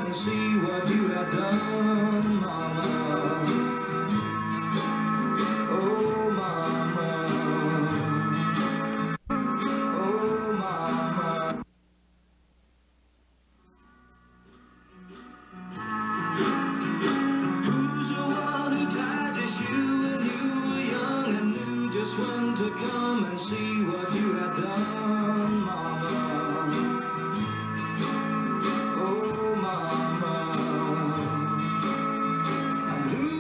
and see what you have done, Mama. Oh, Mama. Oh, Mama. Who's the one who tied your shoe when you were young and knew just when to come and see what you have done, Mama? Oh, Mama. And who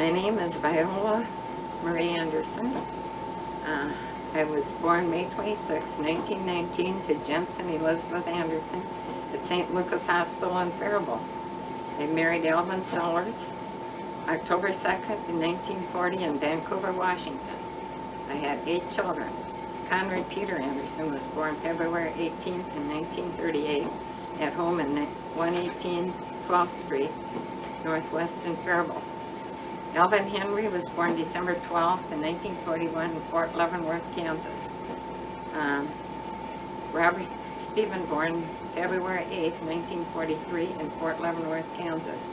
My name is Viola Marie Andersen. I was born May 26, 1919 to Jensen Elizabeth Andersen at St. Lucas Hospital in Faribault. I married Alvin Sellers October 2nd in 1940 in Vancouver, Washington. I had 8 children. Conrad Peter Andersen was born February 18th in 1938 at home in 118 12th Street, Northwest in Faribault. Alvin Henry was born December 12th in 1941 in Fort Leavenworth, Kansas. Robert Stephen born February 8th, 1943 in Fort Leavenworth, Kansas.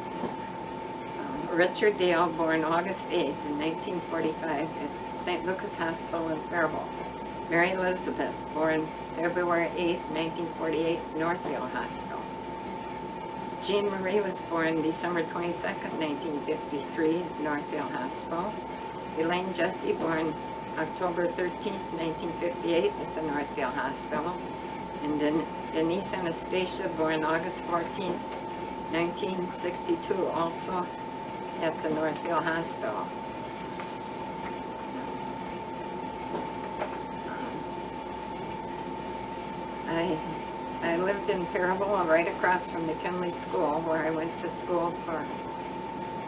Richard Dale born August 8th in 1945 at St. Lucas Hospital in Faribault. Mary Elizabeth born February 8th, 1948 Northfield Hospital. Jean Marie was born December 22nd, 1953 at Northfield Hospital. Elaine Jessie born October 13th, 1958 at the Northfield Hospital. And Denise Anastasia born August 14th, 1962 also at the Northfield Hospital. I lived in Faribault, right across from McKinley School, where I went to school for,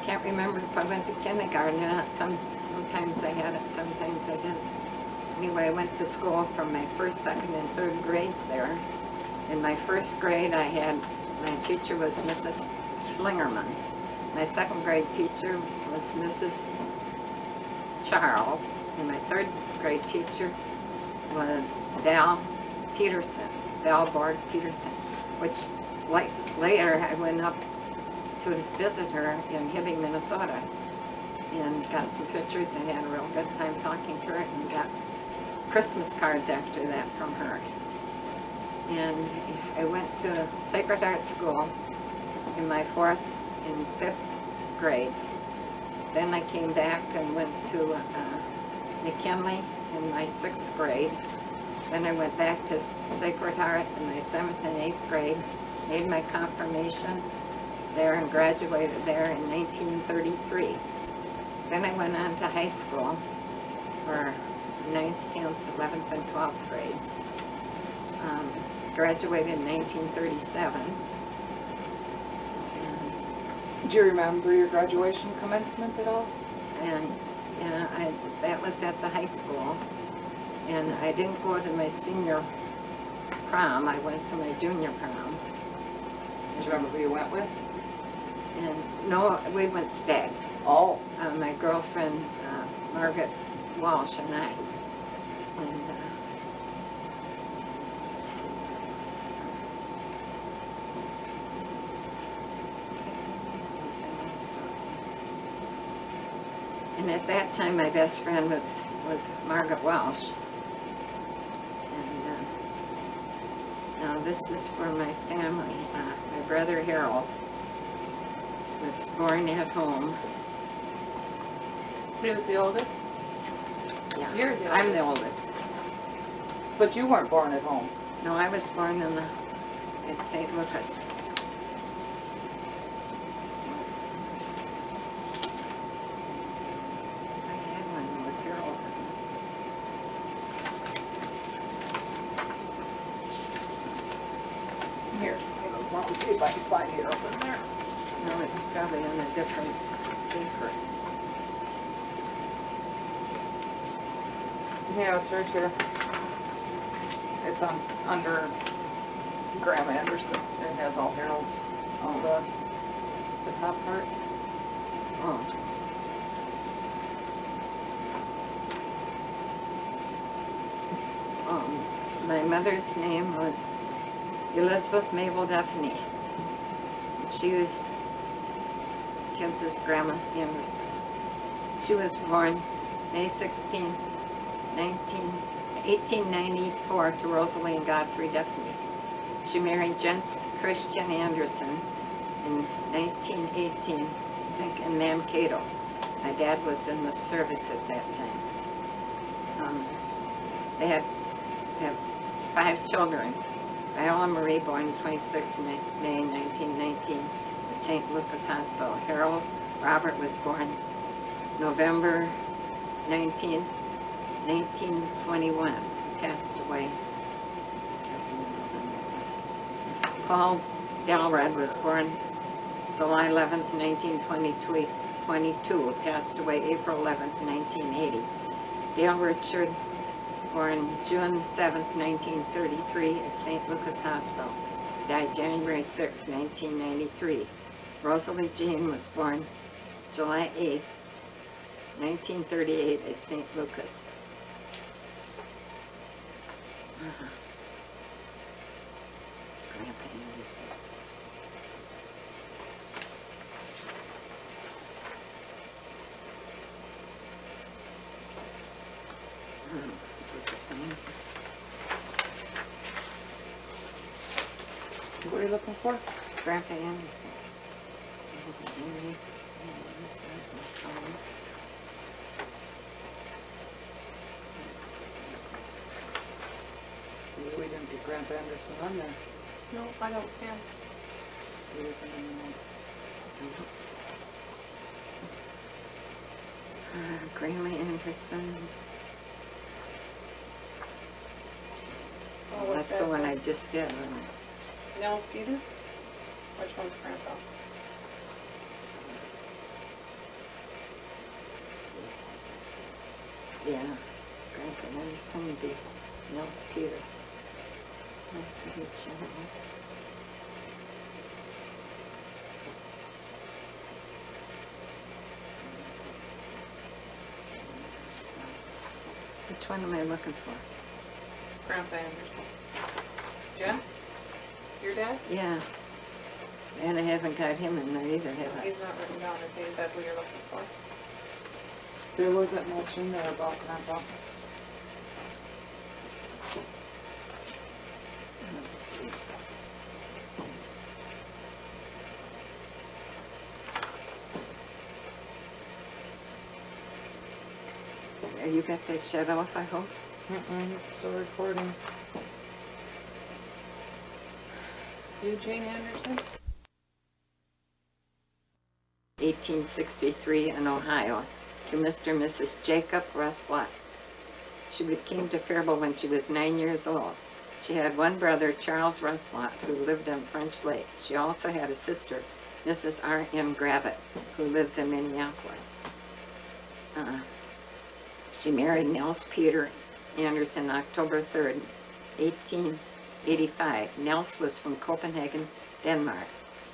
can't remember if I went to kindergarten or not. Sometimes I had it, sometimes I didn't. Anyway, I went to school for my first, second, and third grades there. In my first grade, my teacher was Mrs. Slingerman. My second grade teacher was Mrs. Charles, and my third grade teacher was Val Borg Peterson, which later I went up to visit her in Hibbing, Minnesota, and got some pictures and had a real good time talking to her, and got Christmas cards after that from her. And I went to Sacred Heart School in my 4th and 5th grades. Then I came back and went to McKinley in my 6th grade. Then I went back to Sacred Heart in my 7th and 8th grade, made my confirmation there and graduated there in 1933. Then I went on to high school for 9th, 10th, 11th, and 12th grades. Graduated in 1937. Do you remember your graduation commencement at all? And that was at the high school. And I didn't go to my senior prom, I went to my junior prom. Do you remember who you went with? And no, we went stag. Oh. My girlfriend, Margaret Walsh, and I. And let's see what else. And at that time, my best friend was Margaret Walsh. And now this is for my family. My brother Harold was born at home. He was the oldest? Yeah, You're the I'm the oldest. But you weren't born at home. No, I was born at St. Lucas. I had one with Harold. Here, let me see if I can find it over there. No, it's probably on a different paper. Yeah, it's right here. It's under Graham Andersen. It has all Harold's on the top part. Oh. My mother's name was Elizabeth Mabel Duffney. She was Kansas Grandma Andersen. She was born May 16, 1894 to Rosalie and Godfrey Duffney. She married Jens Christian Andersen in 1918, I think, in Mankato. My dad was in the service at that time. They had 5 children. Viola Marie, born 26 May 1919 at St. Lucas Hospital. Harold Robert was born November 19th, 1921, passed away. Paul Dalred was born July 11th, 1922, passed away April 11th, 1980. Dale Richard, born June 7th, 1933 at St. Lucas Hospital, died January 6th, 1993. Rosalie Jean was born July 8th, 1938 at St. Lucas. Grandpa Andersen. What are you looking for? Grandpa Andersen. We didn't get Grandpa Andersen on there. No, I don't see him. He isn't in the notes. Grandma Andersen. Oh, what's That's that the one one? I just did. Nels Peter? Which one's Grandpa? Let's see. Yeah, Grandpa Andersen would be Nels Peter. Nice to meet you. Which one am I looking for? Grandpa Andersen. Jess? Your dad? Yeah. And I haven't got him in there either, have I? He's not written down. Is that who you're looking for? There wasn't much in there about Grandpa. Let's see. You got that shut off, I hope? It's still recording. Eugene Anderson? 1863 in Ohio, to Mr. and Mrs. Jacob Ruslott. She came to Faribault when she was 9 years old. She had one brother, Charles Ruslott, who lived on French Lake. She also had a sister, Mrs. R.M. Gravitt, who lives in Minneapolis. She married Nels Peter Andersen October 3rd, 1885. Nels was from Copenhagen, Denmark.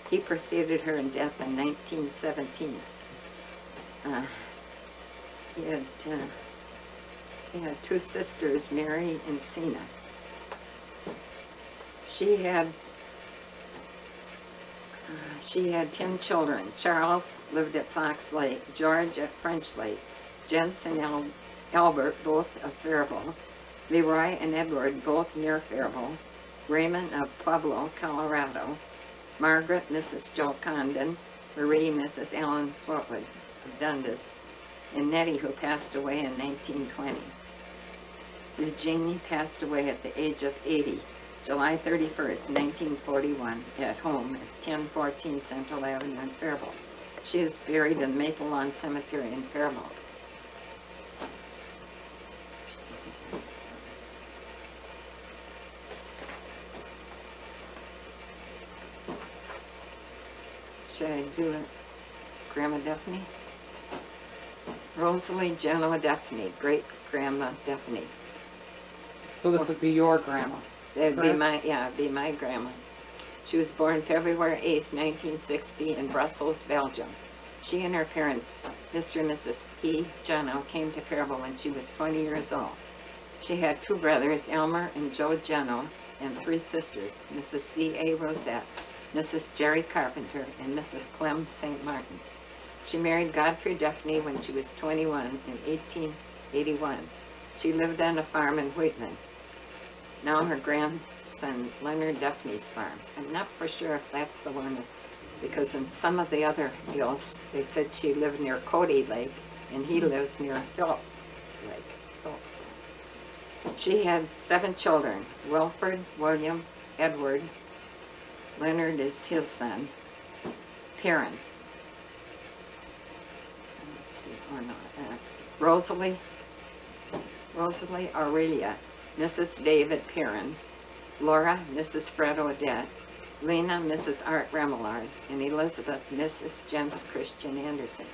He preceded her in death in 1917. He had two sisters, Mary and Sina. She had 10 children. Charles lived at Fox Lake, George at French Lake, Jens and Albert, both of Faribault, Leroy and Edward, both near Faribault, Raymond of Pueblo, Colorado, Margaret, Mrs. Joe Condon, Marie, Mrs. Ellen Swartwood of Dundas, and Nettie, who passed away in 1920. Eugenie passed away at the age of 80, July 31st, 1941, at home at 1014 Central Avenue in Faribault. She is buried in Maple Lawn Cemetery in Faribault. Should I do it? Grandma Daphne? Rosalie Genoa Daphne, great-grandma Daphne. So this would be your grandma. That'd be correct? my, yeah, it'd be my grandma. She was born February 8th, 1960 in Brussels, Belgium. She and her parents, Mr. and Mrs. P. Genoa, came to Faribault when she was 20 years old. She had two brothers, Elmer and Joe Genoa, and three sisters, Mrs. C.A. Rosette, Mrs. Jerry Carpenter, and Mrs. Clem St. Martin. She married Godfrey Daphne when she was 21 in 1881. She lived on a farm in Wheatland. Now her grandson Leonard Daphne's farm. I'm not for sure if that's the one, because in some of the other deals, they said she lived near Cody Lake, and he lives near Phillips Lake. She had 7 children, Wilford, William, Edward, Leonard is his son, Perrin. Let's see. or not, Rosalie Aurelia, Mrs. David Perrin, Laura, Mrs. Fred Odette, Lena, Mrs. Art Remillard, and Elizabeth, Mrs. Jens Christian Andersen.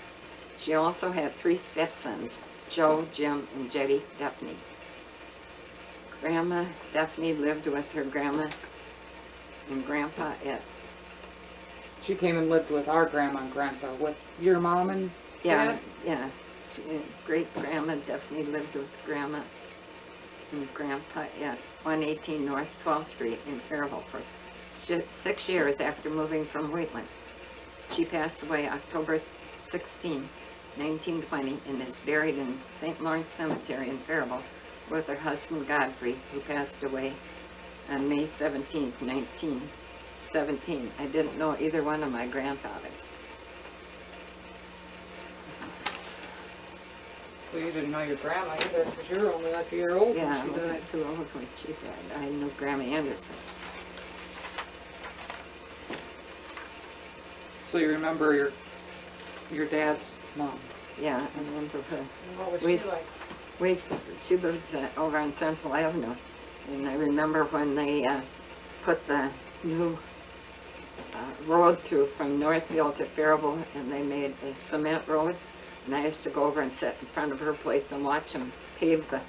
She also had 3 stepsons, Joe, Jim, and Jettie Duffney. Grandma Duffney lived with her grandma and grandpa at, She came and lived with our grandma and grandpa, with your mom and yeah, dad? great grandma Duffney lived with grandma and grandpa at 118 North 12th Street in Fairville for 6 years after moving from Wheatland. She passed away October 16, 1920, and is buried in St. Lawrence Cemetery in Fairville with her husband Godfrey, who passed away on May 17, 1917. I didn't know either one of my grandfathers. So you didn't know your grandma either, because you were only like a year old Yeah, I when she died. wasn't too old when she died. I knew Grandma Andersen. So you remember your dad's mom? Yeah, I remember her. What was We- she like? She lived over on Central Avenue, and I remember when they put the new road through from Northfield to Fairville, and they made a cement road, and I used to go over and sit in front of her place and watch them pave the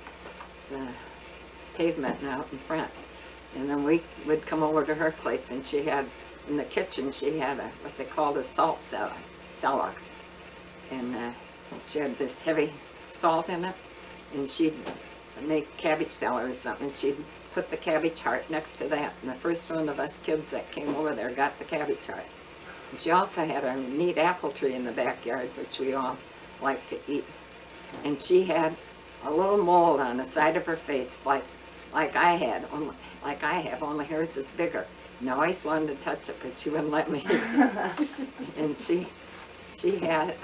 pavement out in front. And then we would come over to her place, and she had, in the kitchen, she had what they called a salt cellar. And she had this heavy salt in it, and she'd make cabbage salad or something, and she'd put the cabbage heart next to that, and the first one of us kids that came over there got the cabbage heart. And she also had a neat apple tree in the backyard, which we all liked to eat. And she had a little mold on the side of her face, like I had, only hers is bigger. And I always wanted to touch it, but she wouldn't let me. And she had,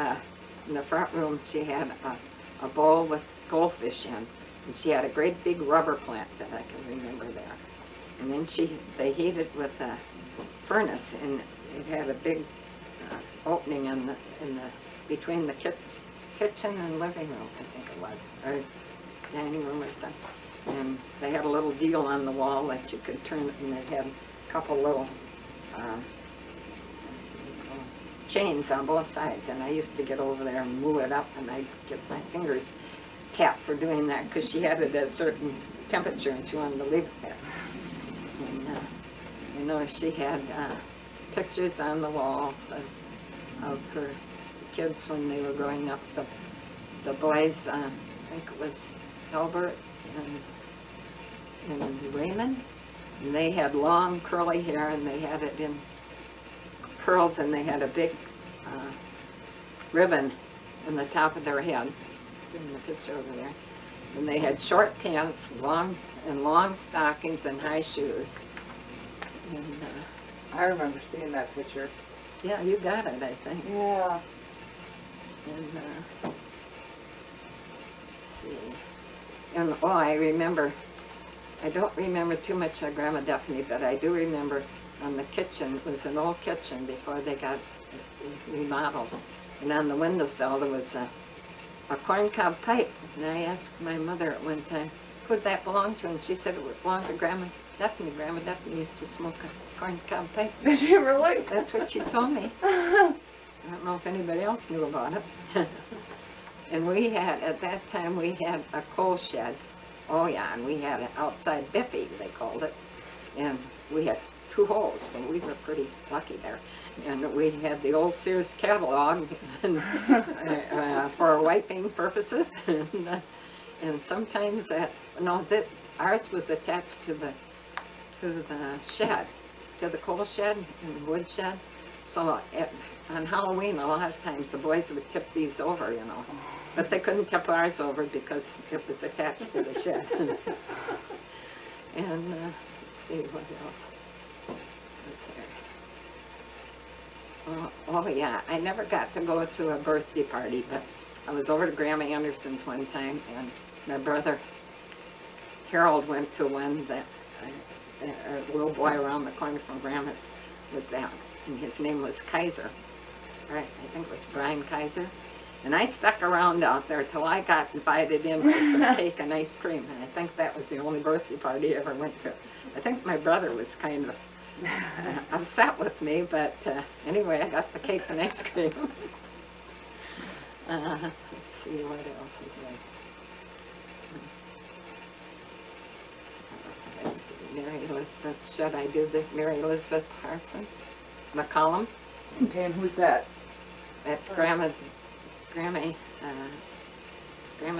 in the front room, she had a bowl with goldfish in, and she had a great big rubber plant that I can remember there. And then they heated with a furnace, and it had a big opening between the kitchen and living room, I think it was, or dining room or something. And they had a little deal on the wall that you could turn, and it had a couple little chains on both sides, and I used to get over there and move it up, and I'd get my fingers tapped for doing that, because she had it at a certain temperature and she wanted to leave it there. And she had pictures on the walls of her kids when they were growing up. The boys, I think it was Albert and Raymond, and they had long curly hair, and they had it in curls, and they had a big ribbon in the top of their head. In the picture over there. And they had short pants, long stockings, and high shoes. And I remember seeing that picture. yeah, you got it, I think. Yeah. And let's see. And I remember. I don't remember too much of Grandma Duffney, but I do remember on the kitchen. It was an old kitchen before they got remodeled, and on the windowsill there was a corncob pipe, and I asked my mother at one time, who'd that belong to? And she said it belonged to Grandma Duffney. Grandma Duffney used to smoke a corncob pipe. Did you really? That's what she told me. I don't know if anybody else knew about it. And we had, at that time, we had a coal shed. Oh yeah, and we had an outside biffy, they called it. And we had 2 holes, so we were pretty lucky there. And we had the old Sears catalog and, for wiping purposes. And sometimes ours was attached to the shed, to the coal shed and the wood shed. So on Halloween, a lot of times the boys would tip these over, but they couldn't tip ours over because it was attached to the shed. And let's see what else. Oh yeah, I never got to go to a birthday party, but I was over to Grandma Andersen's one time, and my brother Harold went to one that a little boy around the corner from Grandma's was at, and his name was Kaiser. Right, I think it was Brian Kaiser. And I stuck around out there till I got invited in for some cake and ice cream, and I think that was the only birthday party I ever went to. I think my brother was kind of upset with me, but anyway, I got the cake and ice cream. Let's see, what else is there? Let's see, Mary Elizabeth, should I do this? Mary Elizabeth Parsons McCollum. Okay, and who's that? That's Grandma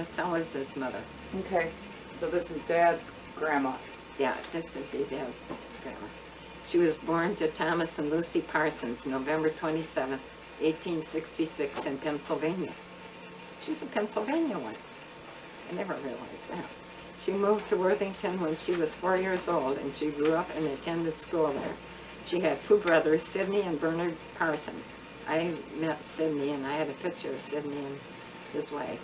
Sellers' mother. Okay, so this is Dad's grandma. Yeah, this would be Dad's grandma. She was born to Thomas and Lucy Parsons, November 27th, 1866 in Pennsylvania. She was a Pennsylvania one. I never realized that. She moved to Worthington when she was 4 years old, and she grew up and attended school there. She had two brothers, Sidney and Bernard Parsons. I met Sidney, and I had a picture of Sidney and his wife.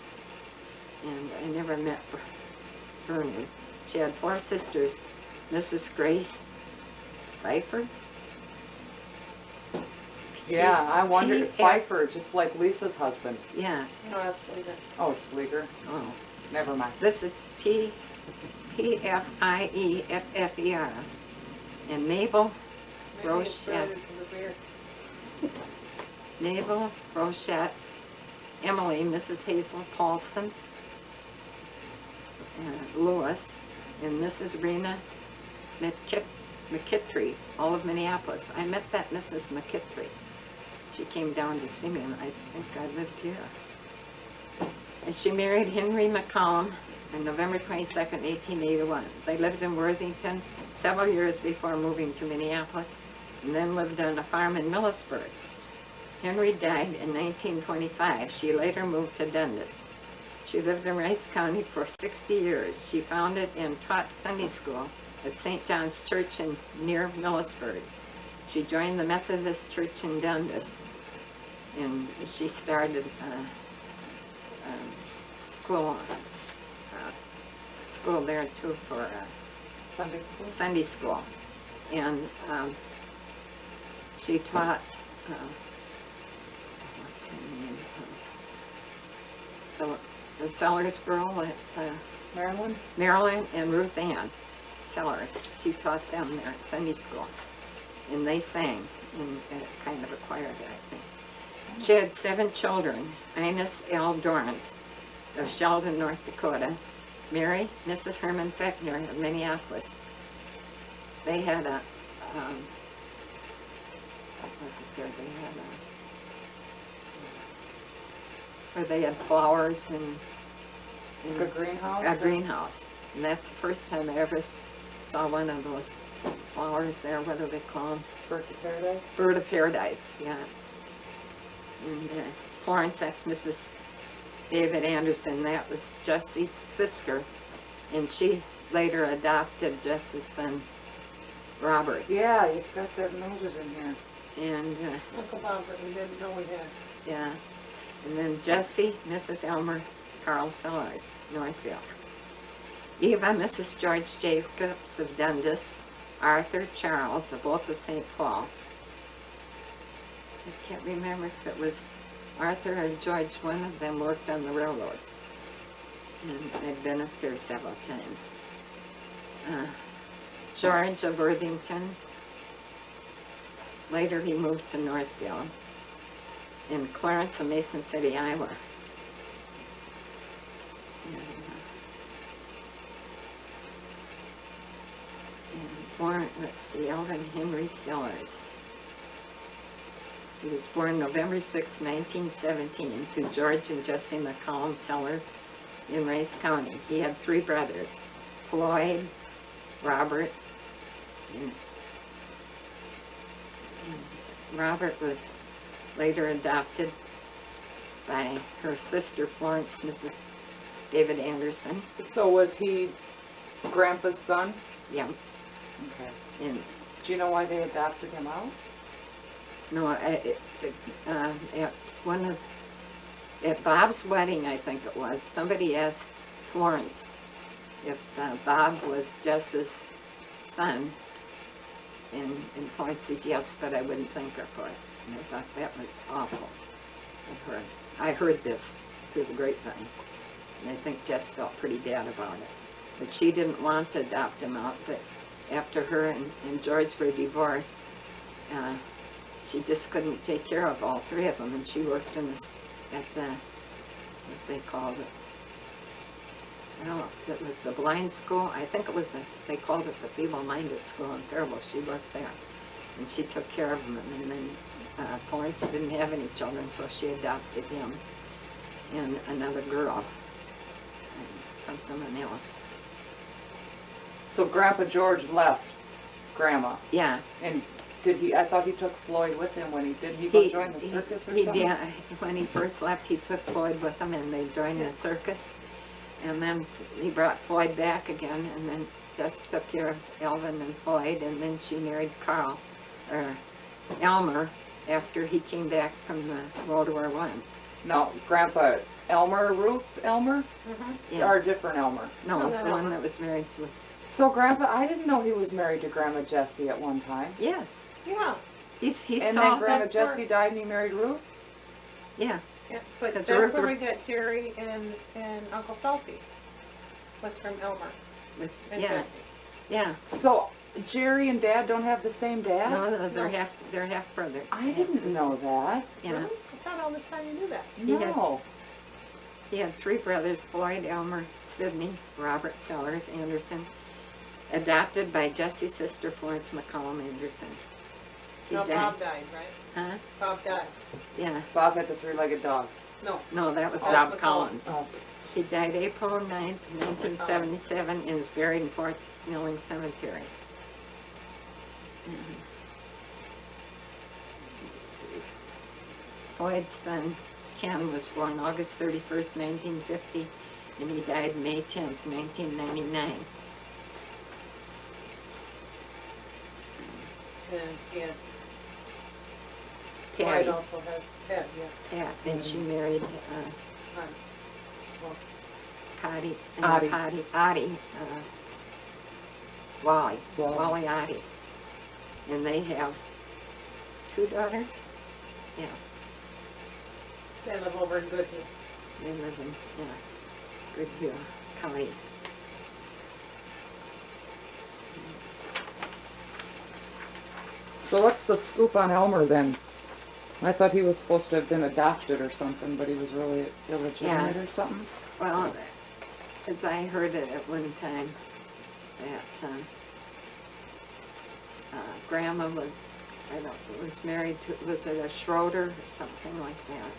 And I never met Bernard. She had four sisters, Mrs. Grace Pfeiffer. Yeah, I wondered, P- Pfeiffer, just like Lisa's husband. Yeah. No, that's Fleeger. Oh, it's Fleeger. Oh. Never mind. This is Pfiefffer. And Mabel Maybe it's Rochette. related to the beer. Mabel Rochette, Emily, Mrs. Hazel Paulson, Lewis, and Mrs. Rena McKittrey, all of Minneapolis. I met that Mrs. McKittrey. She came down to see me, and I think I lived here. And she married Henry McCollum on November 22nd, 1881. They lived in Worthington several years before moving to Minneapolis, and then lived on a farm in Millisburg. Henry died in 1925. She later moved to Dundas. She lived in Rice County for 60 years. She founded and taught Sunday school at St. John's Church near Millisburg. She joined the Methodist Church in Dundas, and she started school there too for Sunday school? Sunday school. And she taught, what's her name? The Sellers girl at Marilyn? Marilyn and Ruth Ann Sellers. She taught them there at Sunday school. And they sang in kind of a choir there, I think. She had 7 children. Ines L. Dorrance of Sheldon, North Dakota. Mary, Mrs. Herman Fechner of Minneapolis. They had a, what was it there? They had where they had flowers and A greenhouse? a greenhouse. And that's the first time I ever saw one of those flowers there. What do they call them? Bird to Paradise? Bird of Paradise, yeah. And Florence, that's Mrs. David Andersen. That was Jesse's sister, and she later adopted Jesse's son, Robert. Yeah, you've got that noted in here. And Uncle Bob, but we didn't know we had. yeah, and then Jesse, Mrs. Elmer Carl Sellers, Northfield. Eva, Mrs. George Jacobs of Dundas. Arthur Charles of both of St. Paul. I can't remember if it was Arthur or George. One of them worked on the railroad, and I've been up there several times. George of Worthington. Later he moved to Northfield. And Clarence of Mason City, Iowa. And born, let's see, Alvin Henry Sellers. He was born November 6, 1917, to George and Jesse McCollum Sellers in Rice County. He had 3 brothers, Floyd, Robert, and Robert was later adopted by her sister Florence, Mrs. David Andersen. So was he Grandpa's son? Yeah, Okay. and Do you know why they adopted him out? no, at Bob's wedding, I think it was, somebody asked Florence if Bob was Jess's son, and Florence says yes, but I wouldn't thank her for it. And I thought that was awful. I heard this through the grapevine, and I think Jess felt pretty bad about it. But she didn't want to adopt him out, but after her and George were divorced, she just couldn't take care of all three of them, and she worked in this, at the, what they called it, I don't know, it was the blind school. I think it was, they called it the feeble-minded school in Faribault. She worked there, and she took care of them. And then Florence didn't have any children, so she adopted him and another girl from someone else. So Grandpa George left Grandma, Yeah. and did he, I thought he took Floyd with him when he, did he go join the circus or he something? did. When he first left, he took Floyd with him, and they joined the circus. And then he brought Floyd back again, and then Jess took care of Alvin and Floyd, and then she married Carl, or Elmer, after he came back from the World War I. No, Grandpa Elmer, Ruth Elmer? Yeah. Or a different Elmer? No, No, the no, one no. that was married to, So Grandpa, I didn't know he was married to Grandma Jessie at one time. yes, Yeah, he And saw, then Grandma that's where- Jessie died and he married Ruth? yeah, yeah, but Because that's Ruth where were- we got Jerry and Uncle Salty, was from Elmer with, and yeah, Jesse. yeah. So Jerry and Dad don't have the same dad? No, they're No. half brothers. I half didn't sisters. know that. Yeah, Really? I thought all this time you knew that. He had- No. he had three brothers: Floyd, Elmer, Sidney, Robert Sellers, Andersen, adopted by Jesse's sister Florence McCollum Anderson. He No, died. Bob died, right? Huh? Bob died. Yeah. Bob had the three-legged dog. No, No, that was Oh, Bob that's McCollum. Collins. Oh. He died April 9th, 1977, and is buried in Fort Snelling Cemetery. Let's see. Floyd's son, Ken, was born August 31st, 1950, and he died May 10th, 1999. and yes, Patty, Floyd also has Ted, yeah. Pat, and she married Right. Patty, Oddie. Oddie, Wally, Wally. Wally Oddie. And they have 2 daughters. Yeah, They live over in Goodhue. they live in, yeah, Goodhue County. So what's the scoop on Elmer then? I thought he was supposed to have been adopted or something, but he was really illegitimate or something? Well, as I heard it at one time, that Grandma was, was married to, was it a Schroeder or something like that?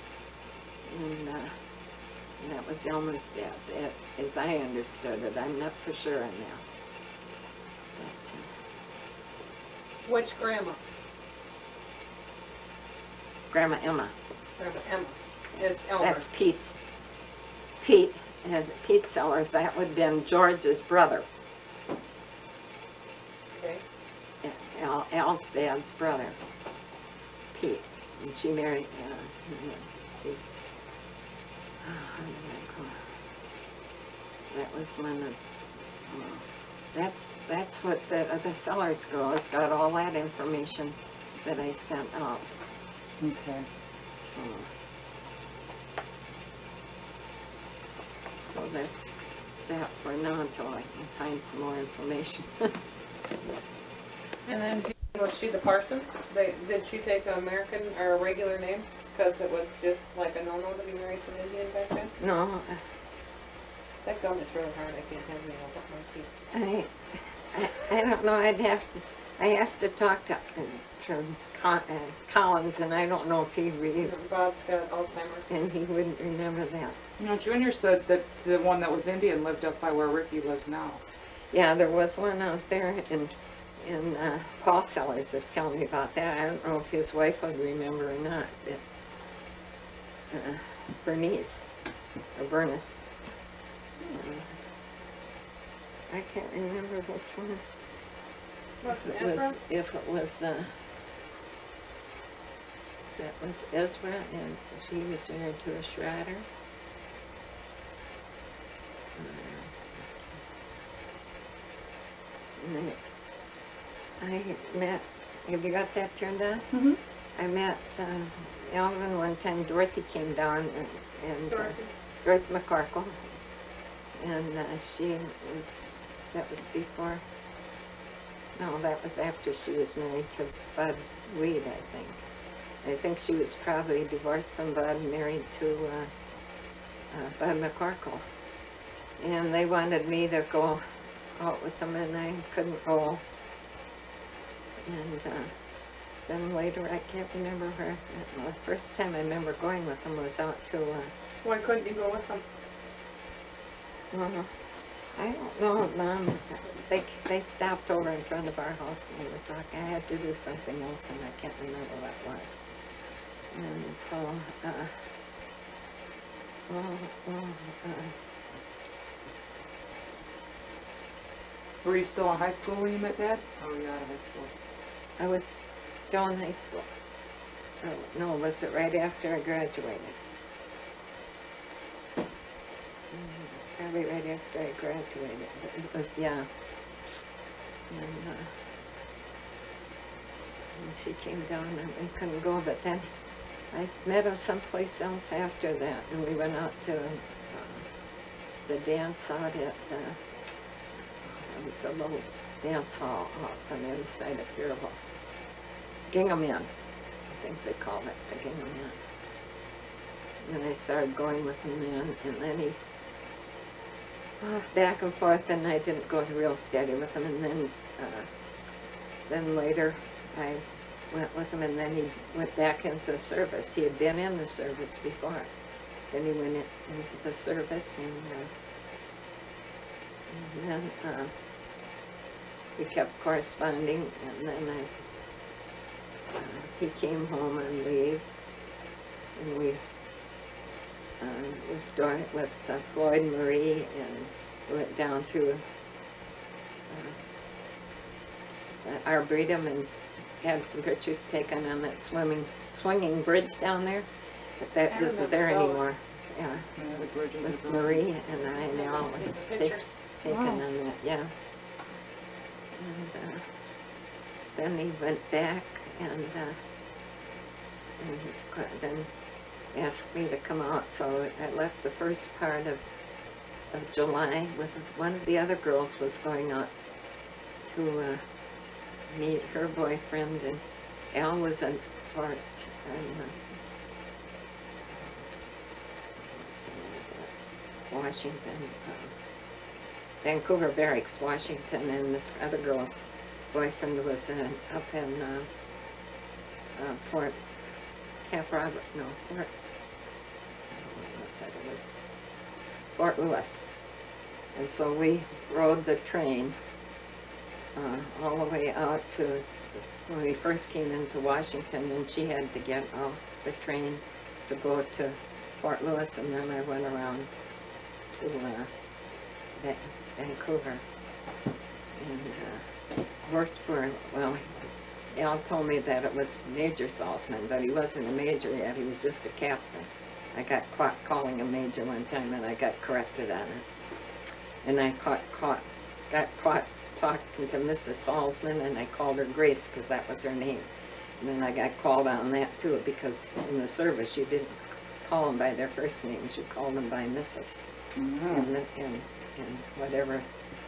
And that was Elmer's dad, as I understood it. I'm not for sure on that. But, Which grandma? Grandma Emma, Grandma Emma. Is Elmer. that's Pete's. Pete, Pete Sellers, that would have been George's brother. Okay. Al's dad's brother, Pete, and she married, let's see, how did I go? That was one of, that's what the Sellers girl has got all that information that I sent out, Okay. so that's that for now until I can find some more information. And then was she the Parsons? Did she take an American or a regular name? Because it was just like a no-no to be married to an Indian back then? No, That gum is really hard. I can't have any of my teeth. I don't know, I have to talk to Collins, and I don't know if he Bob's got Alzheimer's. and he wouldn't remember that. You know, Junior said that the one that was Indian lived up by where Ricky lives now. Yeah, there was one out there, and Paul Sellers was telling me about that. I don't know if his wife would remember or not, but Bernice, or Bernice. I can't remember which one. Wasn't If it was, Ezra? if it was, that was Ezra, and she was married to a Schrader. And I met, have you got that turned on? Mm-hmm. I met Alvin one time, Dorothy came down and Dorothy. Dorothy McCorkle, and that was before, no, that was after she was married to Bud Weed, I think. I think she was probably divorced from Bud and married to Bud McCorkle. And they wanted me to go out with them, and I couldn't go. And then later, I can't remember where. The first time I remember going with them was out to. Why couldn't you go with them? Well, I don't know, Mom. They stopped over in front of our house and they were talking. I had to do something else, and I can't remember what it was. And so, Were you still in high school when you met Dad? Or were you out of high school? I was still in high school. Oh, no, was it right after I graduated? Probably right after I graduated. It was, yeah. And she came down and we couldn't go, but then I met her someplace else after that, and we went out to the dance out at, it was a little dance hall out on the other side of Fairville. Gingham Inn, I think they called it, the Gingham Inn. And I started going with him then, and then he, back and forth, and I didn't go real steady with him, and then later I went with him, and then he went back into the service. He had been in the service before. Then he went into the service, and then we kept corresponding, and then he came home on leave, and we with Floyd and Marie, and went down to Arboretum and had some pictures taken on that swinging bridge down there, but that isn't there anymore. Yeah, Yeah, the bridges with are Marie and I and Al See was the pictures. taken Wow. on that, yeah. And then he went back and then asked me to come out, so I left the first part of July with one of the other girls was going out to meet her boyfriend, and Al was in Fort, Washington, Vancouver Barracks, Washington, and this other girl's boyfriend was up in Fort Camp Robert, no, Fort, what was it? It was Fort Lewis. And so we rode the train all the way out to, when we first came into Washington, and she had to get off the train to go to Fort Lewis, and then I went around to Vancouver and worked for, well, Al told me that it was Major Salzman, but he wasn't a major yet, he was just a captain. I got caught calling him major one time, and I got corrected on it. And I got caught talking to Mrs. Salzman, and I called her Grace because that was her name. And then I got called on that too, because in the service you didn't call them by their first names, you called them by Mrs. Mm-hmm. and whatever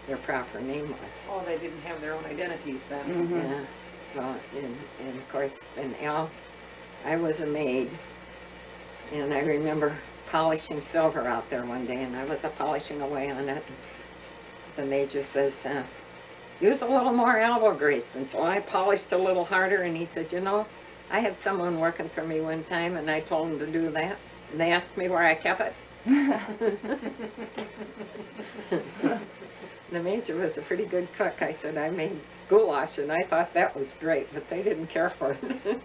their proper name was. Oh, they didn't have their own identities then. Mm-hmm. Yeah. So and of course, and Al, I was a maid, and I remember polishing silver out there one day, and I was polishing away on it. The major says, use a little more elbow grease. And so I polished a little harder, and he said, you know, I had someone working for me one time, and I told them to do that, and they asked me where I kept it. The major was a pretty good cook. I said, I made goulash, and I thought that was great, but they didn't care for it.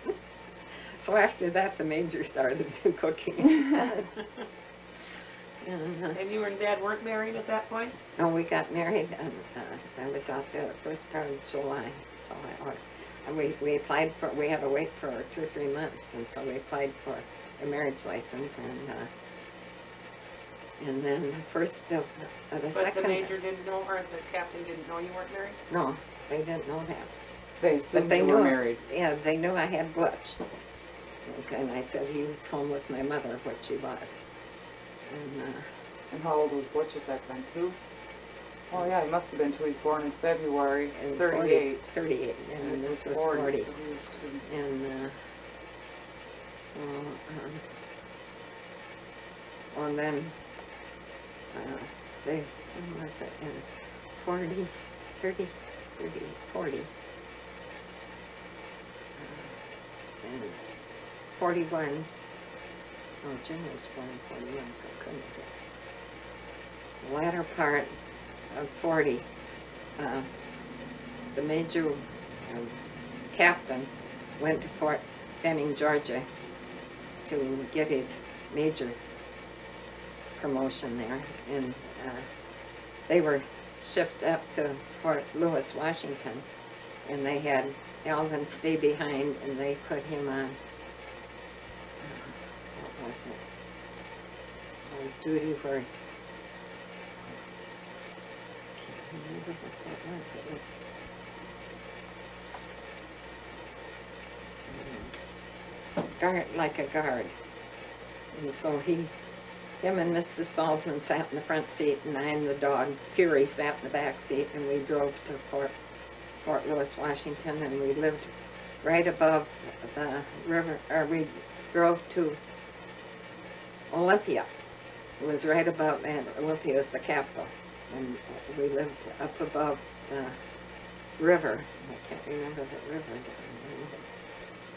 So after that, the major started cooking. And you and Dad weren't married at that point? No, we got married, and I was out there the first part of July, August. And we applied for, we had to wait for 2 or 3 months, and so we applied for a marriage license, and then the first of the second. But the major didn't know, or the captain didn't know you weren't married? No, they didn't know that. They assumed But they you knew were married. Yeah, they knew I had butch. And I said he was home with my mother, which he was. And how old was Butch at that time, too? Oh, yeah, he must have been, too. He was born in February, And 38. 38, and And this was 40. so he was 2. And so, well then, they, when was it, in 40, 30, 30, 40. And 41, oh, Jim was born in 41, so it couldn't have been. The latter part of 40, the major captain went to Fort Benning, Georgia to get his major promotion there, and they were shipped up to Fort Lewis, Washington, and they had Alvin stay behind, and they put him on, what was it, duty where, I can't remember what that was, it was, guard, like a guard. And so him and Mrs. Salzman sat in the front seat, and I and the dog, Fury, sat in the back seat, and we drove to Fort Lewis, Washington, and we lived right above the river, or we drove to Olympia. It was right above, and Olympia was the capital, and we lived up above the river. I can't remember the river.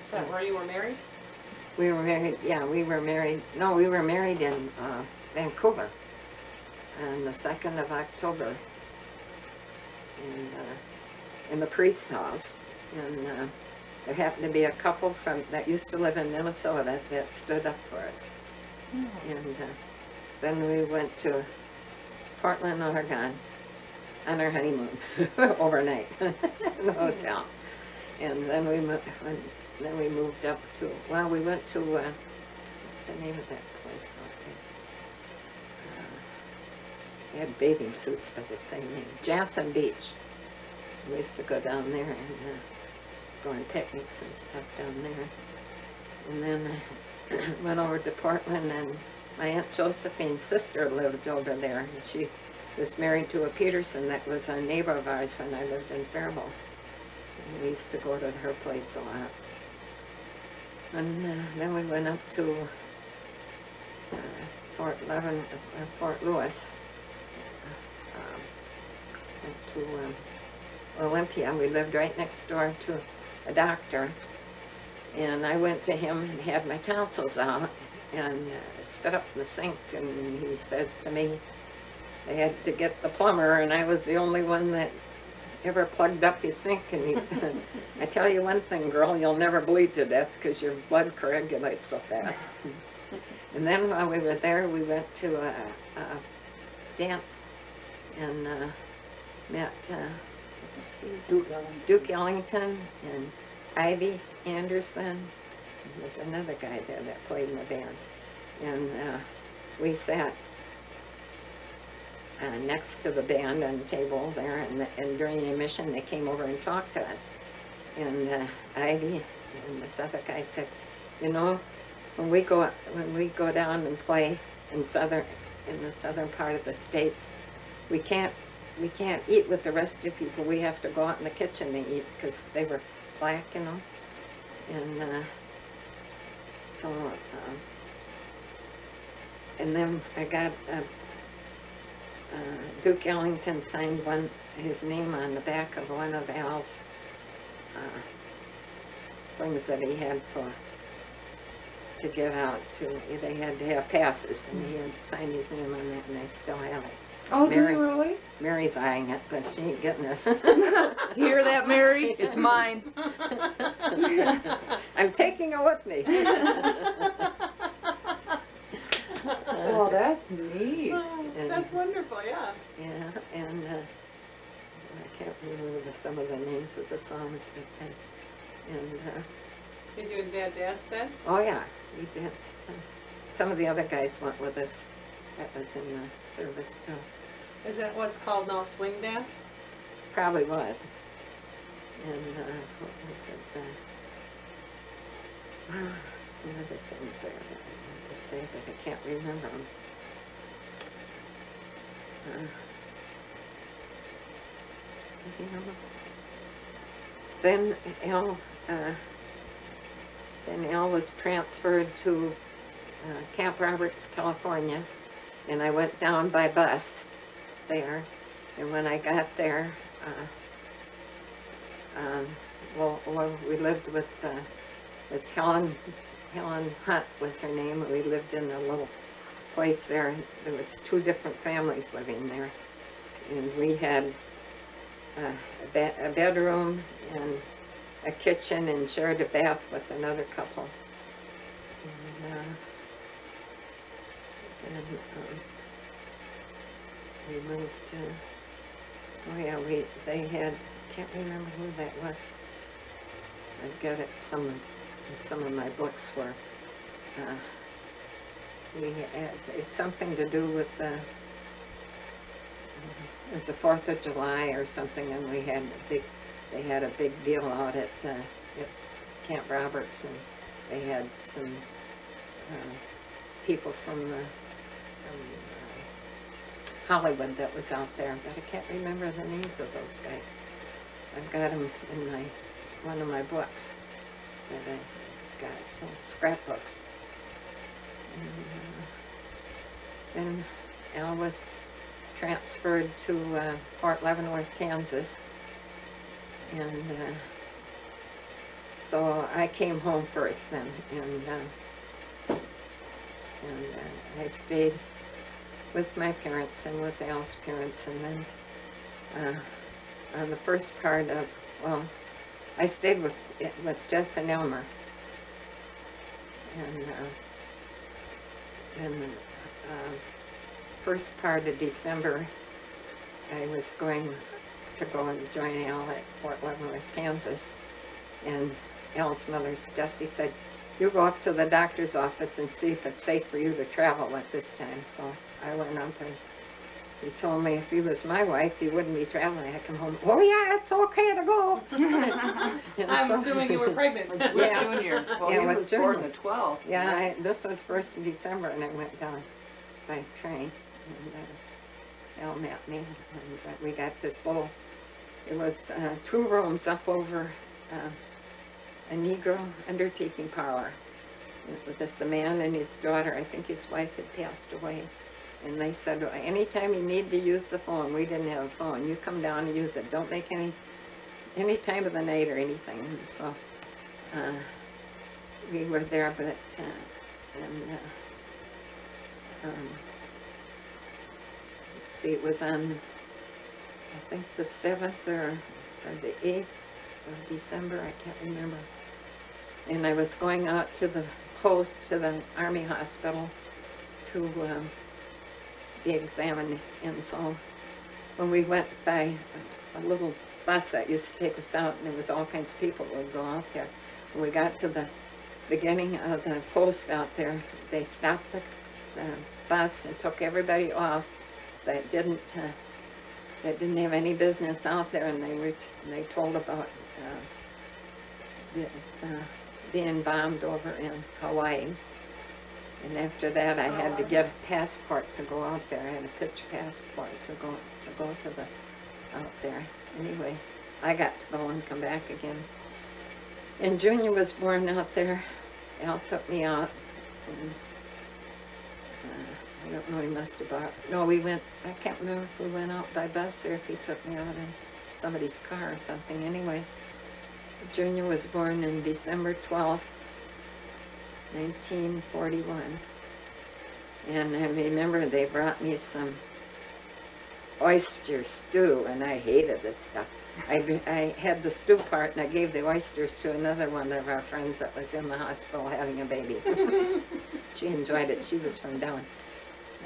Is that where you were married? We were married, yeah, we were married, no, we were married in Vancouver on the 2nd of October, and in the priest's house. And there happened to be a couple that used to live in Minnesota that stood up for us. Oh. And then we went to Portland, Oregon on our honeymoon overnight in the hotel. And then we moved up to, well, we went to, what's the name of that place? They had bathing suits by the same name, Jansen Beach. We used to go down there and go on picnics and stuff down there. And then went over to Portland, and my Aunt Josephine's sister lived over there, and she was married to a Peterson that was a neighbor of ours when I lived in Faribault. And we used to go to her place a lot. And then we went up to Fort Lewis, went to Olympia. We lived right next door to a doctor, and I went to him and had my tonsils out and spit up in the sink, and he said to me they had to get the plumber, and I was the only one that ever plugged up his sink. And he said, I tell you one thing, girl, you'll never bleed to death because your blood coagulates so fast. And then while we were there, we went to a dance and met Duke Ellington and Ivy Andersen. There's another guy there that played in the band. And we sat next to the band on the table there, and during the intermission they came over and talked to us. And Ivy and this other guy said, you know, when we go down and play in the southern part of the States, we can't eat with the rest of people. We have to go out in the kitchen and eat, because they were black, you know. And so and then I got Duke Ellington signed his name on the back of one of Al's things that he had to give out to. They had to have passes, and he had signed his name on that, and I still have it. Oh, do you really? Mary's eyeing it, but she ain't getting it. You hear that, Mary? It's mine. I'm taking it with me. Well, that's neat. Oh, that's wonderful, yeah. Yeah, and I can't remember some of the names of the songs, but Did you and Dad dance then? oh yeah, we danced. Some of the other guys went with us. That was in the service too. Is that what's called now swing dance? Probably was. And what was it? some other things there that I wanted to say, but I can't remember them. Then Al was transferred to Camp Roberts, California, and I went down by bus there. And when I got there, we lived with it's Helen Hunt was her name. We lived in a little place there. There was 2 different families living there, and we had a bedroom and a kitchen and shared a bath with another couple. And we moved to, they had, can't remember who that was. I've got it some of my books where it's something to do with it was the 4th of July or something, and they had a big deal out at Camp Roberts, and they had some people from Hollywood that was out there, but I can't remember the names of those guys. I've got them in one of my books that I got, scrapbooks. And then Al was transferred to Fort Leavenworth, Kansas, and so I came home first then, and I stayed with my parents and with Al's parents, and then on the first part of, I stayed with Jess and Elmer, and first part of December, I was going to go and join Al at Fort Leavenworth, Kansas, and Al's mother, Jessie, said, "You go up to the doctor's office and see if it's safe for you to travel at this time." So I went up, and he told me if he was my wife, he wouldn't be traveling. I come home, "Oh yeah, it's okay to go." I'm assuming you were pregnant. Yes. Junior. Well, Yeah, he with was born Junior. the 12th. Yeah, this was 1st of December, and I went down by train, and Al met me, and we got this little, it was 2 rooms up over a Negro undertaking parlor. With this, the man and his daughter, I think his wife had passed away, and they said, anytime you need to use the phone, we didn't have a phone, you come down and use it, don't make any time of the night or anything. And so we were there, but let's see, it was on, I think the 7th or the 8th of December, I can't remember. And I was going out to the post, to the Army hospital, to be examined. And so when we went by a little bus that used to take us out, and there was all kinds of people that would go out there. When we got to the beginning of the post out there, they stopped the bus and took everybody off that didn't have any business out there, and they told about being bombed over in Hawaii. And after that, I had to get a passport to go out there. I had a picture passport to go to the out there. Anyway, I got to go and come back again. And Junior was born out there. Al took me out, and I don't know, he must have bought, no, we went, I can't remember if we went out by bus or if he took me out in somebody's car or something. Anyway, Junior was born in December 12th, 1941. And I remember they brought me some oyster stew, and I hated this stuff. I had the stew part, and I gave the oysters to another one of our friends that was in the hospital having a baby. She enjoyed it. She was from down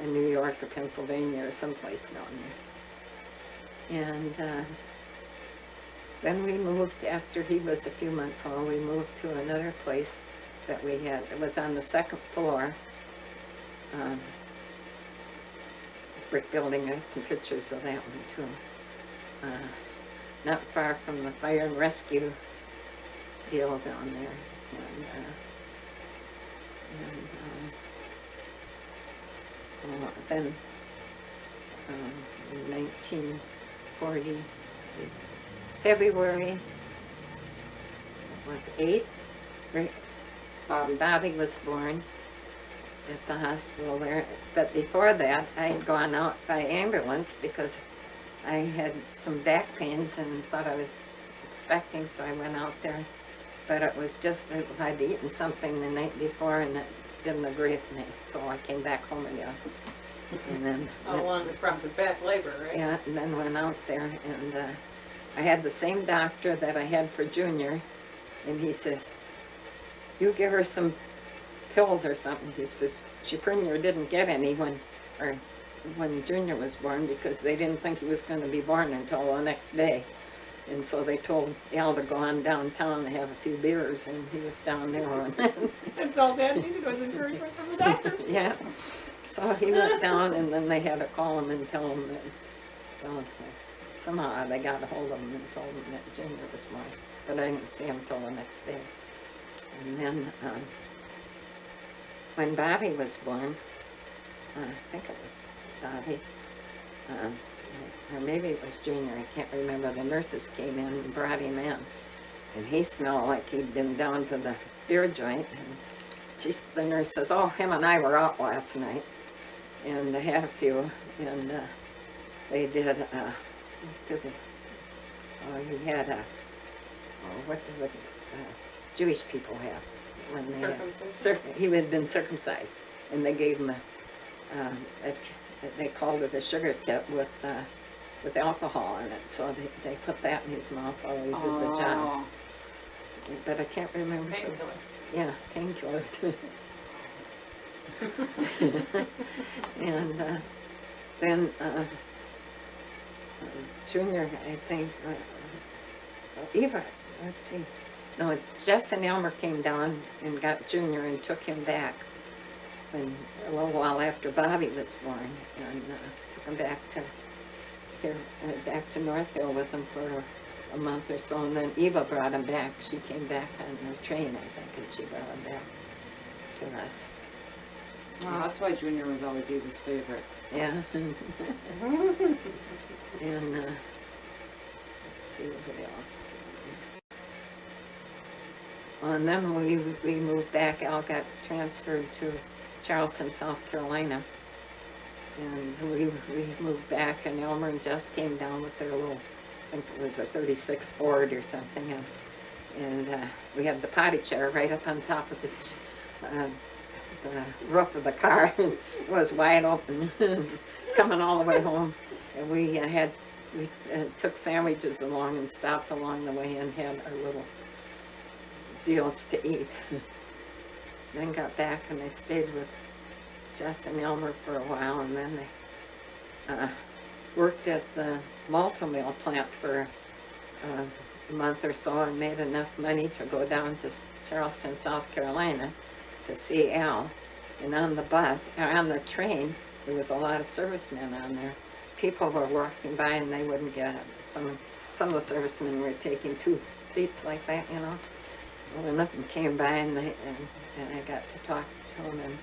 in New York or Pennsylvania or someplace down there. And then we moved, after he was a few months old, we moved to another place that we had. It was on the 2nd floor. Brick building. I had some pictures of that one too. Not far from the fire and rescue deal down there. Then in 1940, February was 8th, Bobby was born at the hospital there. But before that, I had gone out by ambulance because I had some back pains and thought I was expecting, so I went out there. But it was just that I'd eaten something the night before and it didn't agree with me, so I came back home again. And then along with from the back labor, right? yeah, and then went out there, and I had the same doctor that I had for Junior, and he says, "You give her some pills or something." He says, "Junior didn't get any when Junior was born because they didn't think he was going to be born until the next day." And so they told Al to go on downtown and have a few beers, and he was down there. That's all Dad needed was encouragement from the doctors. Yeah. So he went down, and then they had to call him and tell him that, well, somehow they got a hold of him and told him that Junior was born. But I didn't see him till the next day. And then when Bobby was born, I think it was Bobby, or maybe it was Junior, I can't remember. The nurses came in and brought him in, and he smelled like he'd been down to the beer joint. And the nurse says, "Oh, him and I were out last night, and they had a few, and they did, he had what did Jewish people have when they he had been circumcised, and they gave him they called it a sugar tip with alcohol in it, so they put that in his mouth while he did the job." But I can't remember. Painkillers. Yeah, painkillers. And then Junior, I think, Eva, let's see. No, Jess and Elmer came down and got Junior and took him back a little while after Bobby was born, and took him back to here, back to Northfield with him for a month or so, and then Eva brought him back. She came back on the train, I think, and she brought him back to us. Oh, that's why Junior was always Eva's favorite. Yeah. And let's see what else. Well, and then we moved back. Al got transferred to Charleston, South Carolina. And we moved back, and Elmer and Jess came down with their little, I think it was a 36 Ford or something, and we had the potty chair right up on top of the roof of the car. It was wide open, coming all the way home. And we took sandwiches along and stopped along the way and had our little deals to eat. Then got back and I stayed with Jess and Elmer for a while, and then they worked at the Malto-Mill plant for a month or so and made enough money to go down to Charleston, South Carolina to see Al. And on the bus, on the train, there was a lot of servicemen on there. People were walking by and they wouldn't get it. Some of the servicemen were taking 2 seats like that, you know. Well, nothing came by, and I got to talk to him, and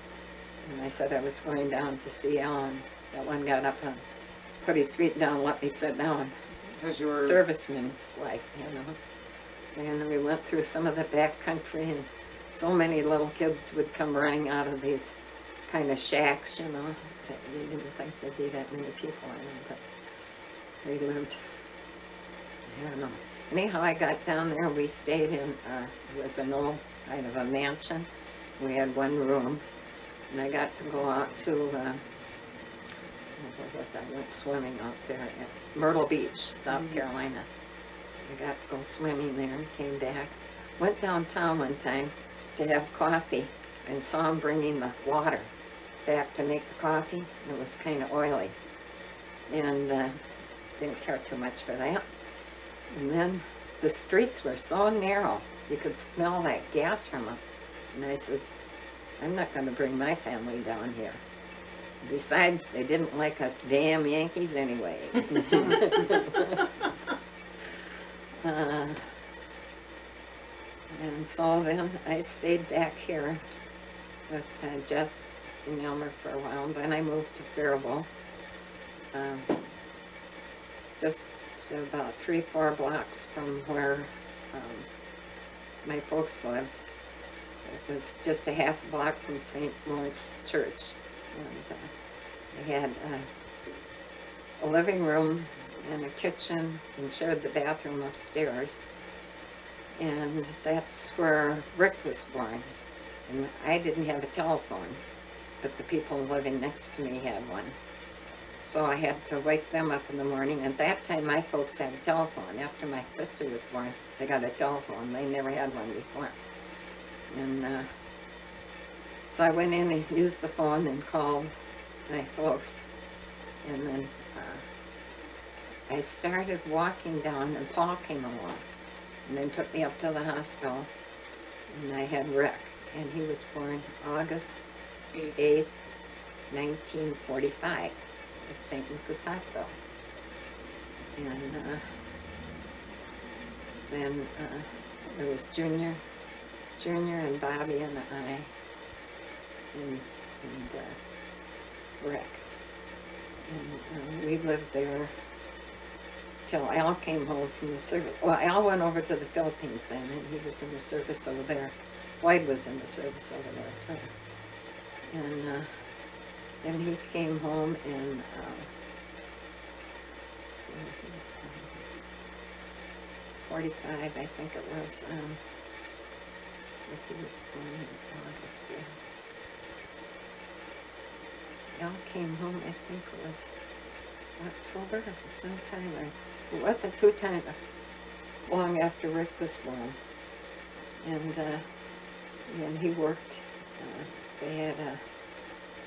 I said I was going down to see Al, and that one got up and put his feet down and let me sit down. Because you were Serviceman's wife, you know. And we went through some of the back country, and so many little kids would come running out of these kind of shacks, you know. That you didn't think there'd be that many people in them, but they lived, I don't know. Anyhow, I got down there, we stayed in, it was an old kind of a mansion. We had 1 room, and I got to go out to, I went swimming out there at Myrtle Beach, South Carolina. I got to go swimming there and came back. Went downtown one time to have coffee and saw him bringing the water back to make the coffee. It was kind of oily, and didn't care too much for that. And then the streets were so narrow, you could smell that gas from them. And I said, I'm not going to bring my family down here. Besides, they didn't like us damn Yankees anyway. And so then I stayed back here with Jess in Elmer for a while. Then I moved to Faribault, just about 3-4 blocks from where my folks lived. It was just a half a block from St. Lawrence Church. And they had a living room and a kitchen and shared the bathroom upstairs. And that's where Rick was born. And I didn't have a telephone, but the people living next to me had one. So I had to wake them up in the morning. At that time, my folks had a telephone. After my sister was born, they got a telephone. They never had one before. And so I went in and used the phone and called my folks. And then I started walking down, and Paul came along and then took me up to the hospital. And I had Rick, and he was born August 8th, 1945 at St. Lucas Hospital. And then there was Junior and Bobby and I and Rick. And we lived there till Al came home from the service. Well, Al went over to the Philippines then, and he was in the service over there. Floyd was in the service over there too. And then he came home and let's see, he was 45, I think it was. He was born in August. Al came home, I think it was October, sometime. It wasn't too long after Rick was born. And he worked. They had a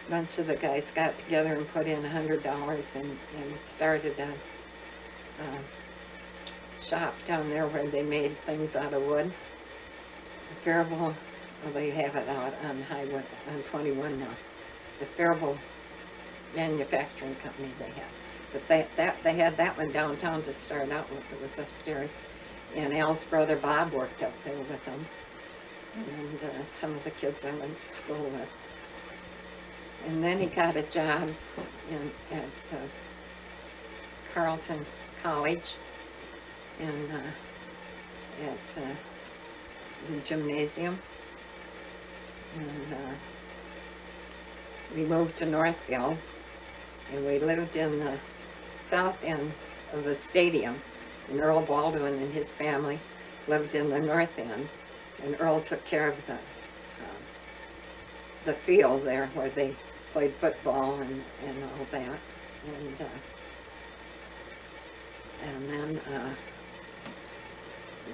bunch of the guys got together and put in $100 and started a shop down there where they made things out of wood. The Faribault, well, they have it out on Highway on 21 now. The Faribault Manufacturing Company they have. But they had that one downtown to start out with. It was upstairs. And Al's brother Bob worked up there with them. And some of the kids I went to school with. And then he got a job at Carleton College and at the gymnasium. And we moved to Northfield, and we lived in the south end of the stadium. And Earl Baldwin and his family lived in the north end, and Earl took care of the field there where they played football and all that. And then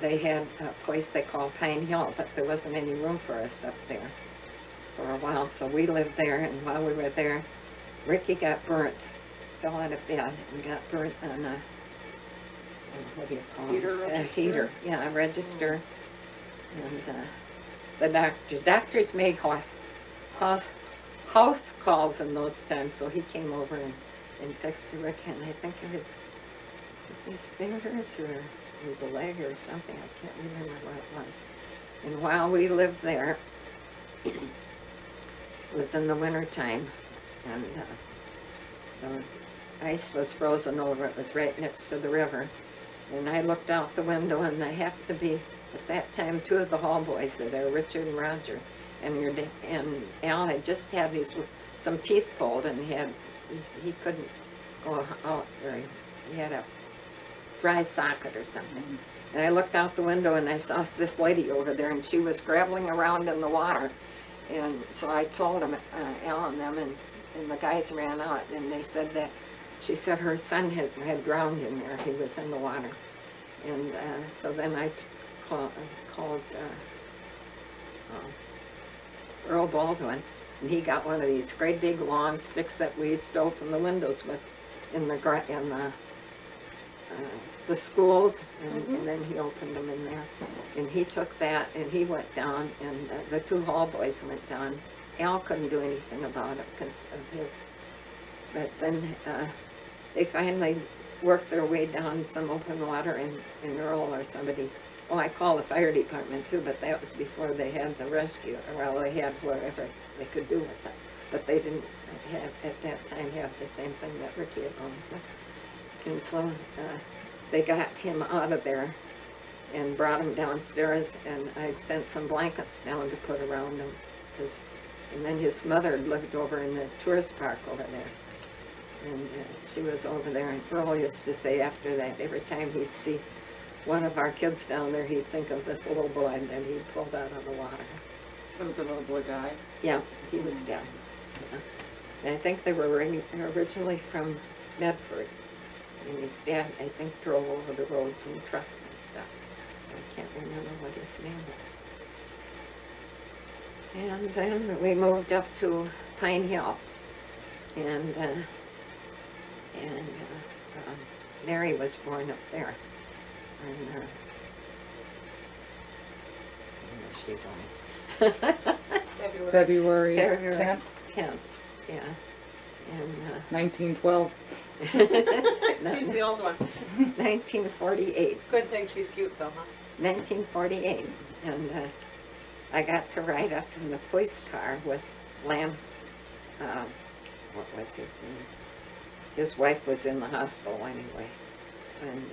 they had a place they called Pine Hill, but there wasn't any room for us up there for a while, so we lived there. And while we were there, Ricky got burnt, fell out of bed and got burnt on a, what do you call it? A heater, yeah, a register. And the doctors made house calls in those times, so he came over and fixed Rick, and I think it was his fingers or the leg or something, I can't remember what it was. And while we lived there, it was in the winter time, and the ice was frozen over. It was right next to the river, and I looked out the window, and I happened to be, at that time, two of the hall boys there, Richard and Roger, and Al had just had some teeth pulled, and he couldn't go out, or he had a dry socket or something. And I looked out the window, and I saw this lady over there, and she was scrabbling around in the water. And so I told them, Al and them, and the guys ran out, and they said that, she said her son had drowned in there. He was in the water. And so then I called Earl Baldwin, and he got one of these great big long sticks that we used to open the windows with in the schools, and then he opened them in there. And he took that, and he went down, and the two hall boys went down. Al couldn't do anything about it because of his, but then they finally worked their way down some open water, and Earl or somebody Oh, I called the fire department too, but that was before they had the rescue, or well, they had whatever they could do with it. But they didn't have, at that time, have the same thing that Ricky had gone to. And so they got him out of there and brought him downstairs, and I'd sent some blankets down to put around him. And then his mother lived over in the tourist park over there. And she was over there, and Earl used to say after that, every time he'd see one of our kids down there, he'd think of this little boy, and then he'd pull that out of the water. So the little boy died? Yeah, he was dead. Yeah. And I think they were originally from Medford. And his dad, I think, drove over the roads in trucks and stuff. I can't remember what his name was. And then we moved up to Pine Hill. And Mary was born up there. And when was she born? February February 10th, 10th, yeah. And 1912. She's the old one. 1948. Good thing she's cute though, huh? 1948. And I got to ride up in the police car with Lamb, what was his name? His wife was in the hospital anyway. And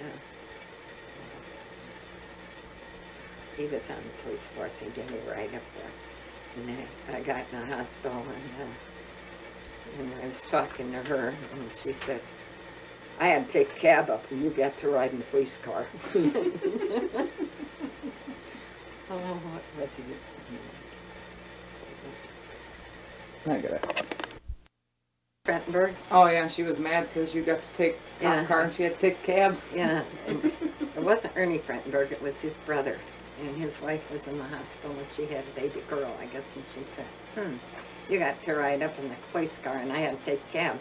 he was on the police force. He gave me a ride up there. And I got in the hospital, and I was talking to her, and she said, I had to take a cab up, and you got to ride in the police car. Oh, what was he? I got it. Trentenberg's? Oh yeah, she was mad because you got to take Yeah. cop car and she had to take a cab. Yeah, and it wasn't Ernie Trentenberg, it was his brother. And his wife was in the hospital, and she had a baby girl, I guess, and she said, you got to ride up in the police car, and I had to take a cab.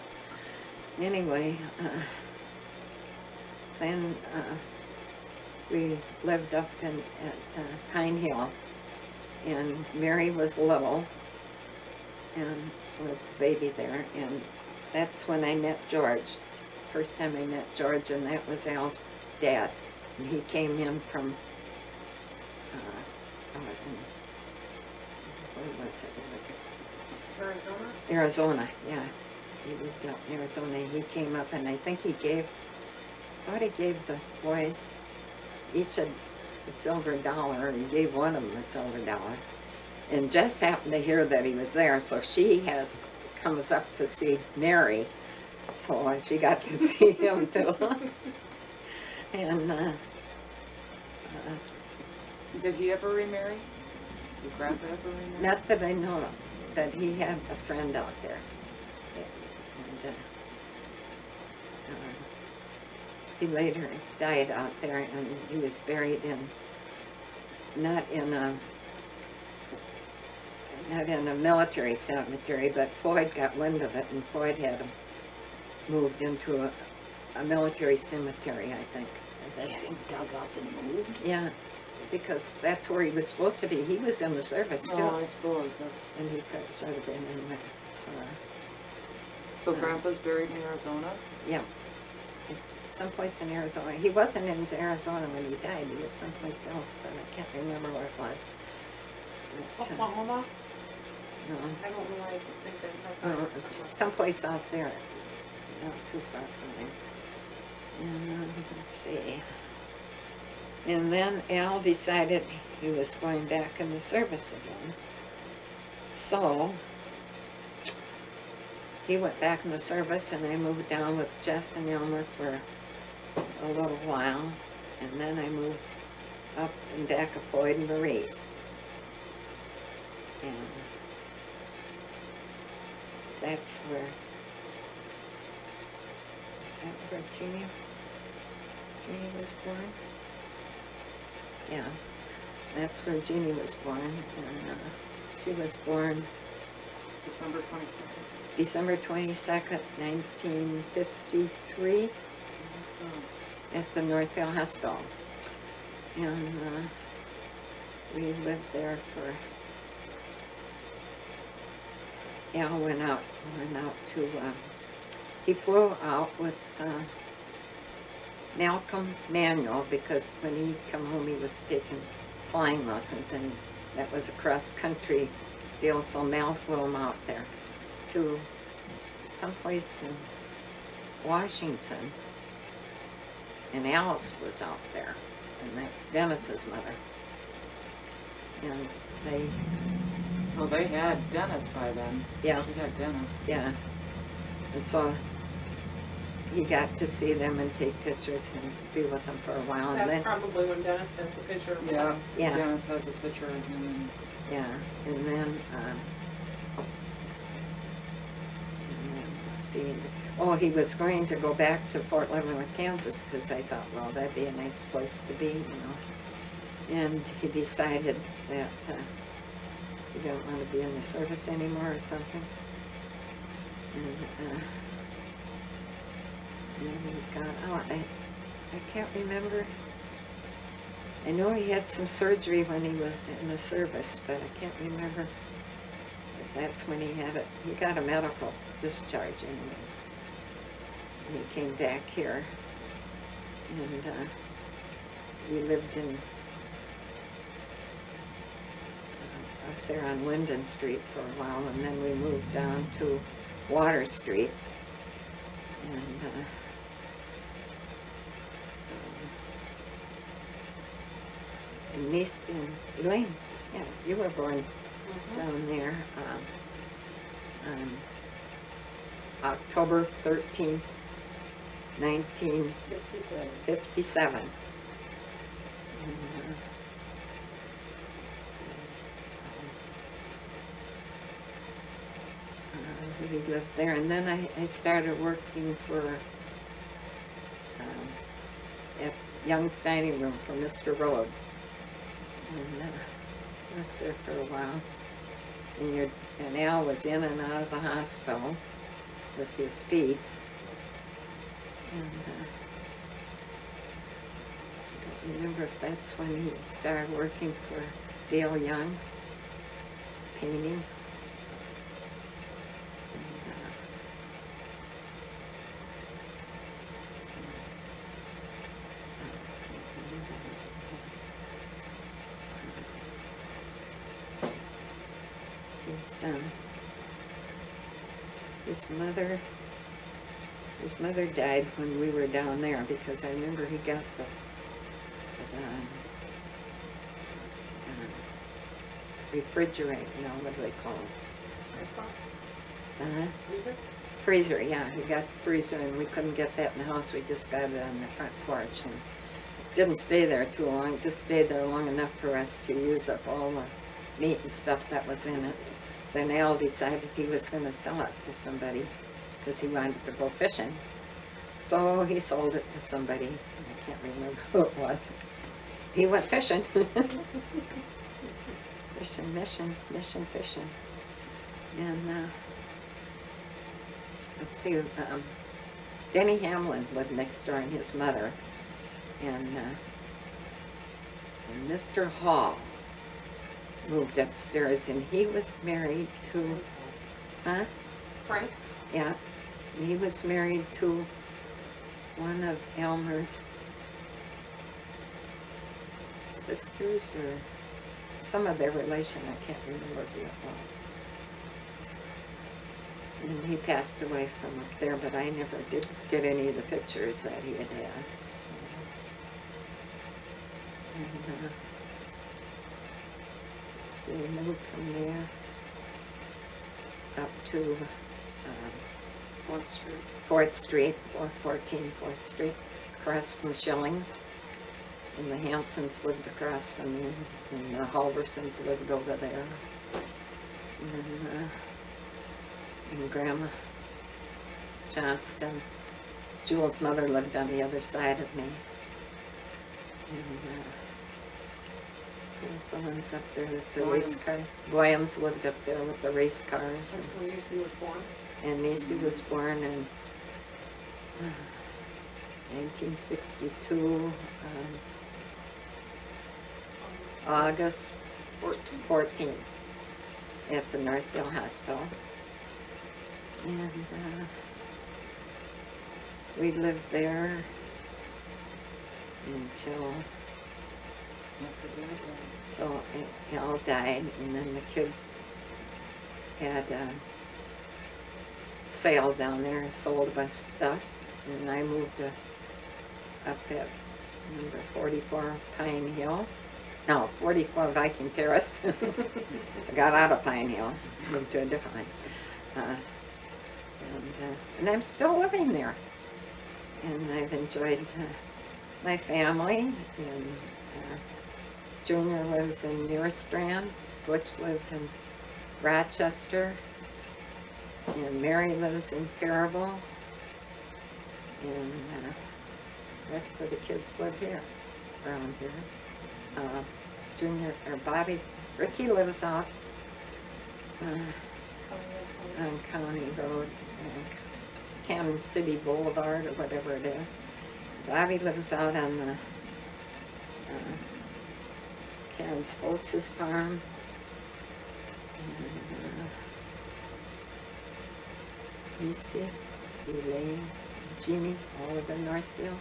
Anyway, then we lived up at Pine Hill, and Mary was little, and was the baby there, and that's when I met George. First time I met George, and that was Al's dad. And he came in from, where was it? It was Arizona? Arizona, yeah. He lived out in Arizona. He came up, and I think he gave, I thought he gave the boys each a silver dollar, and he gave one of them a silver dollar. And Jess happened to hear that he was there, so she comes up to see Mary, so she got to see him too. And Did he ever remarry? Did Grandpa ever remarry? not that I know of, but he had a friend out there. And he later died out there, and he was buried not in a military cemetery, but Floyd got wind of it, and Floyd had him moved into a military cemetery, I think. Yes, dug up and moved. Yeah, because that's where he was supposed to be. He was in the service too. Oh, I suppose that's... And he should have been in there, so, So Grandpa's buried in Arizona? yeah. Someplace in Arizona. He wasn't in Arizona when he died. He was someplace else, but I can't remember where it was. But, Oklahoma? no. I don't know why I could think of that. It's someplace out there, not too far from there. And let's see. And then Al decided he was going back in the service again. So he went back in the service, and I moved down with Jess and Elmer for a little while. And then I moved up and back of Floyd and Marie's. And that's where, is that where Jeannie was born? Yeah, that's where Jeannie was born, and she was born December 22nd. December 22nd, 1953, at the Northfield Hospital. And we lived there for, Al went out to, he flew out with Malcolm Manuel, because when he come home he was taking flying lessons, and that was a cross-country deal, so Mal flew him out there to someplace in Washington, and Alice was out there, and that's Dennis's mother. And they, Well, they had Dennis by then. yeah, She had Dennis. yeah. And so he got to see them and take pictures and be with them for a while. And That's then, probably when Dennis has the picture of Yeah, Yeah. Dennis has a picture of him. yeah, and then, let's see. Oh, he was going to go back to Fort Leavenworth, Kansas, because I thought, well, that'd be a nice place to be, you know. And he decided that he didn't want to be in the service anymore or something. And he got out. I can't remember. I know he had some surgery when he was in the service, but I can't remember if that's when he had it. He got a medical discharge anyway. And he came back here, and we lived in up there on Linden Street for a while, and then we moved down to Water Street, and Denise and Elaine, yeah, you were born down there on October 13th, 1957. And, we lived there, and then I started working for at Young's Dining Room for Mr. Rode, and worked there for a while. And Al was in and out of the hospital with his feet, and I don't remember if that's when he started working for Dale Young, painting. His mother died when we were down there, because I remember he got the refrigerator, no, what do they call it? Icebox? Freezer? Freezer, yeah, he got the freezer, and we couldn't get that in the house. We just got it on the front porch, and didn't stay there too long, just stayed there long enough for us to use up all the meat and stuff that was in it. Then Al decided he was going to sell it to somebody because he wanted to go fishing. So he sold it to somebody. I can't remember who it was. He went fishing. Fishing. And let's see, Denny Hamlin lived next door, and his mother. And Mr. Hall moved upstairs, and he was married to, Frank? yeah, he was married to one of Elmer's sisters, or some of their relation. I can't remember who it was. And he passed away from up there, but I never did get any of the pictures that he had had. And, so we moved from there up to 4th Street, 414 4th Street, across from Schilling's. And the Hansons lived across from me, and the Halversons lived over there. And Grandma Johnston, Jewel's mother, lived on the other side of me. And there's the ones up there with the race car. Williams lived up there with the race cars. That's when Lucy was born. And Macy was born in 1962, August 14th, at the Northfield Hospital. And we lived there until Al died, and then the kids had sale down there and sold a bunch of stuff, and I moved up that number 44 Pine Hill. No, 44 Viking Terrace. I got out of Pine Hill, moved to a different one. And I'm still living there. And I've enjoyed my family. And Junior lives in Nearstrand. Butch lives in Rochester. And Mary lives in Faribault. And the rest of the kids live here, around here. Ricky lives out on County Road, Cannon City Boulevard, or whatever it is. Bobby lives out on the Ken Folks' farm. Lucy, Elaine, Jeannie, all live in Northfield.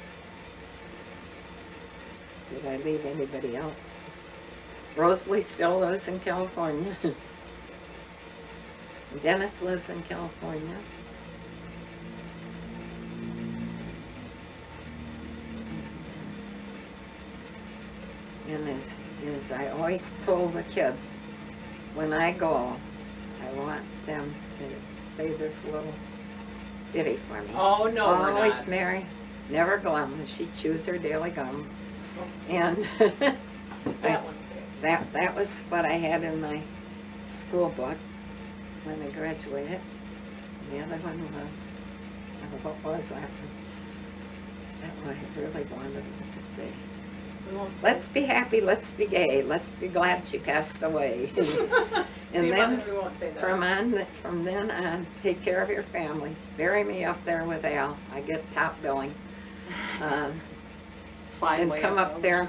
Did I leave anybody out? Rosalie still lives in California. Dennis lives in California. And as I always told the kids, when I go, I want them to say this little ditty for me. Oh, no, we're Always not. Mary, never glum. She chews her daily gum. And That one's big. that was what I had in my school book when I graduated. The other one was, what was that one? That one I really wanted to say. We won't say. Let's be happy, let's be gay, let's be glad she passed away. And See, then Mother, we won't say that. from then on, take care of your family. Bury me up there with Al. I get top billing. Fine And way come up of- there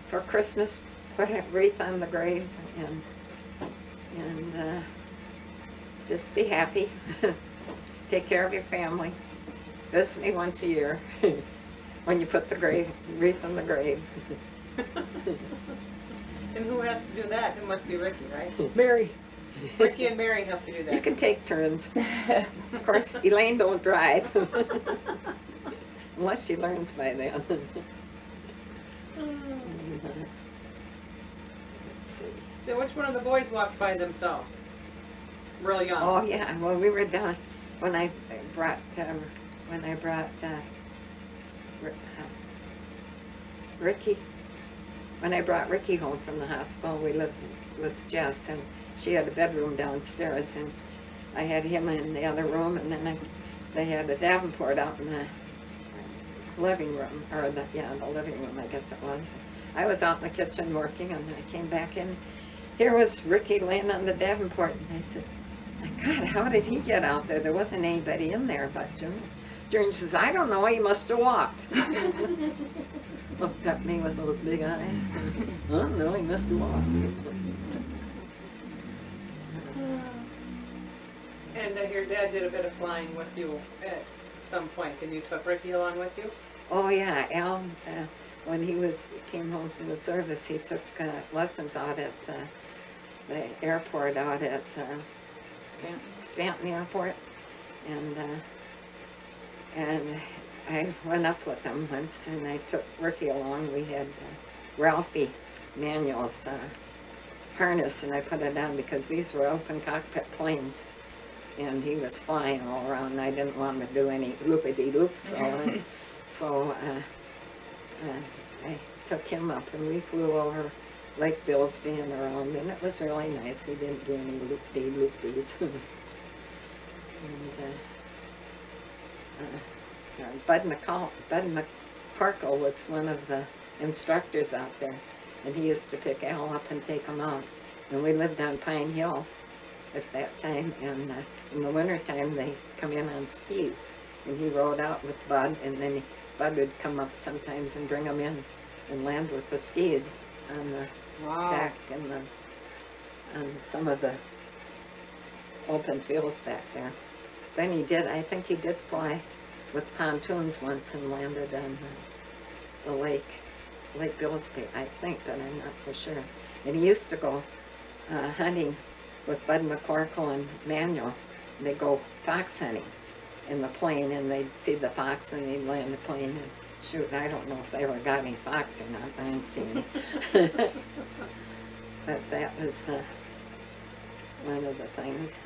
for Christmas, put a wreath on the grave, and just be happy. Take care of your family. Visit me once a year when you put the wreath on the grave. And who has to do that? It must be Ricky, right? Mary. Ricky and Mary have to do that. You can take turns. Of course, Elaine don't drive. Unless she learns by then. Let's see. So which one of the boys walked by themselves? Real young. Oh yeah, well we were down when I brought Ricky. When I brought Ricky home from the hospital, we lived with Jess, and she had a bedroom downstairs, and I had him in the other room, and then they had a Davenport out in the living room, or the living room, I guess it was. I was out in the kitchen working, and I came back in. Here was Ricky laying on the Davenport, and I said, my God, how did he get out there? There wasn't anybody in there but June. June says, I don't know, he must have walked. Looked at me with those big eyes. I don't know, he must have walked. And I hear Dad did a bit of flying with you at some point, and you took Ricky along with you? Oh yeah, Al, when he came home from the service, he took lessons out at the airport out at Stanton Airport, and I went up with him once, and I took Ricky along. We had Ralphie Manuel's harness, and I put it on because these were open cockpit planes, and he was flying all around, and I didn't want him to do any loopity-loops, so I took him up, and we flew over Lake Billsby and around, and it was really nice. He didn't do any loopity-loopies. Bud McCorkle was one of the instructors out there, and he used to pick Al up and take him out. And we lived on Pine Hill at that time, and in the wintertime they come in on skis, and he rode out with Bud, and then Bud would come up sometimes and bring him in and land with the skis on the back and on some of the open fields back there. Then I think he did fly with pontoons once and landed on the Lake Billsby, I think, but I'm not for sure. And he used to go hunting with Bud McCorkle and Manuel. They go fox hunting in the plane, and they'd see the fox, and they'd land the plane and shoot. I don't know if they ever got any fox or not, I didn't see any. But that was one of the things.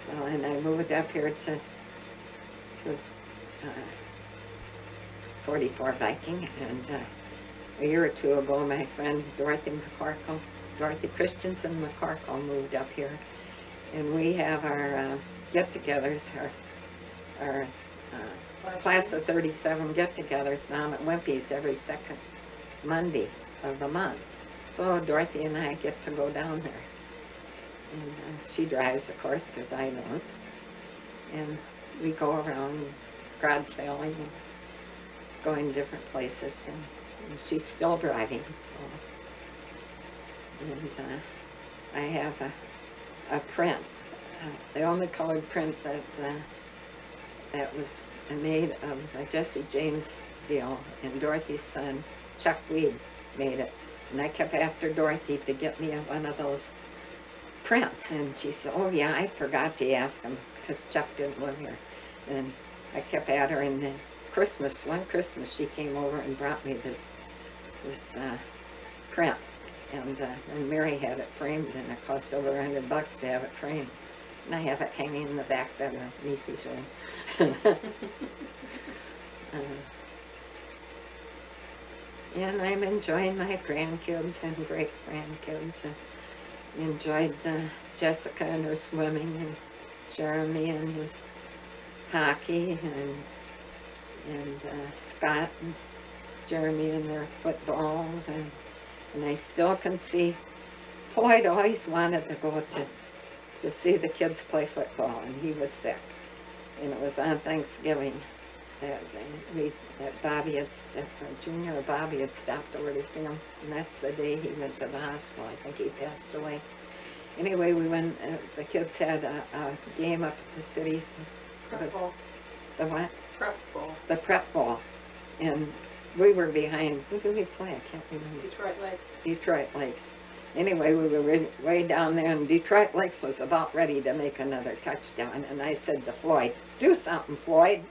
So, and I moved up here to 44 Viking, and a year or two ago, my friend Dorothy Christensen McCorkle moved up here, and we have our get-togethers, our class of 37 get-togethers down at Wimpy's every second Monday of the month. So Dorothy and I get to go down there. And she drives, of course, because I don't. And we go around garage sailing and going different places. And she's still driving, so. And I have a print, the only colored print that was made of a Jesse James deal, and Dorothy's son, Chuck Weed, made it. And I kept after Dorothy to get me one of those prints, and she said, oh yeah, I forgot to ask him, because Chuck didn't live here. And I kept at her, and then one Christmas, she came over and brought me this print, and Mary had it framed, and it cost over $100 to have it framed. And I have it hanging in the back bedroom, Niecy's room. And I'm enjoying my grandkids and great-grandkids. Enjoyed Jessica and her swimming, and Jeremy and his hockey, and Scott and Jeremy and their footballs, and I still can see Floyd always wanted to go to see the kids play football, and he was sick, and it was on Thanksgiving that Bobby had Junior or Bobby had stopped over to see him, and that's the day he went to the hospital. I think he passed away. Anyway, we went, the kids had a game up at the city's. Prep ball. The what? Prep ball. The prep ball. And we were behind, who did we play? I can't remember. Detroit Lakes. Anyway, we were way down there, and Detroit Lakes was about ready to make another touchdown, and I said to Floyd, do something, Floyd.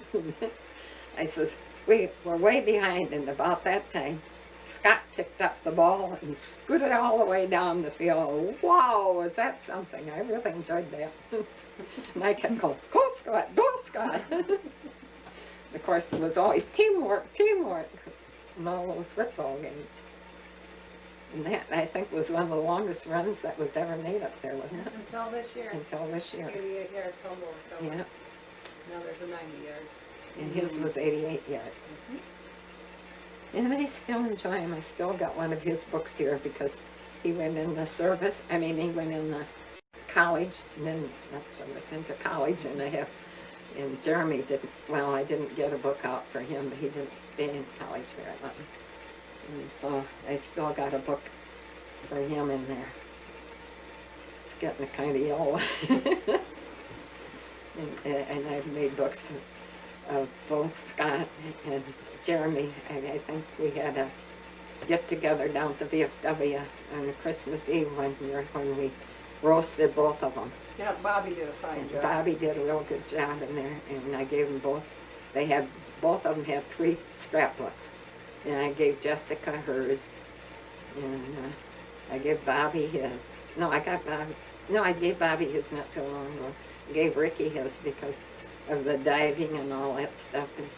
I says, we're way behind, and about that time, Scott picked up the ball and scooted all the way down the field. Wow, was that something? I really enjoyed that. And I kept going, go Scott, go Scott. Of course, it was always teamwork in all those football games. And that, I think, was one of the longest runs that was ever made up there, wasn't it? Until this year. Until this year. 88-yard fumble recovery. Yeah. Now there's a 90-yard. And his was 88 yards. And I still enjoy him. I still got one of his books here because he went in the service. I mean, he went in the college, and then not service, into college. And and Jeremy didn't, well, I didn't get a book out for him, but he didn't stay in college very long. And so I still got a book for him in there. It's getting kind of yellow. And I've made books of both Scott and Jeremy. I think we had a get-together down at the VFW on Christmas Eve one year when we roasted both of them. Yeah, Bobby did a fine job. Bobby did a real good job in there, and I gave them both. Both of them had 3 scrapbooks, and I gave Jessica hers, and I gave Bobby his. I gave Bobby his not too long ago. I gave Ricky his because of the diving and all that stuff, let's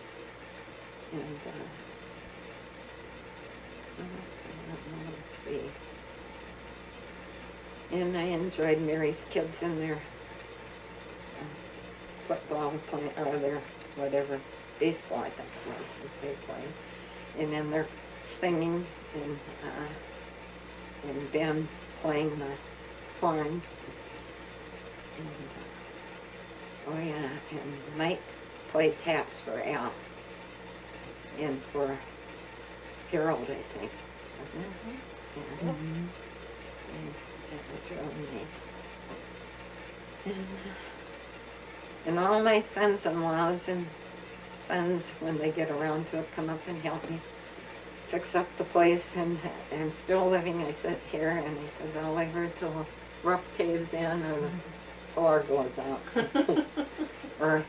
see. And I enjoyed Mary's kids in their football playing, or their whatever, baseball I think it was that they played. And then they're singing, and Ben playing the horn. And, oh yeah, and Mike played taps for Al and for Harold, I think. Yeah. And that was really nice. And all my sons-in-laws and sons, when they get around to it, come up and help me fix up the place, and I'm still living. I sit here, and he says, I'll leave her till the roof caves in or the floor goes out. Or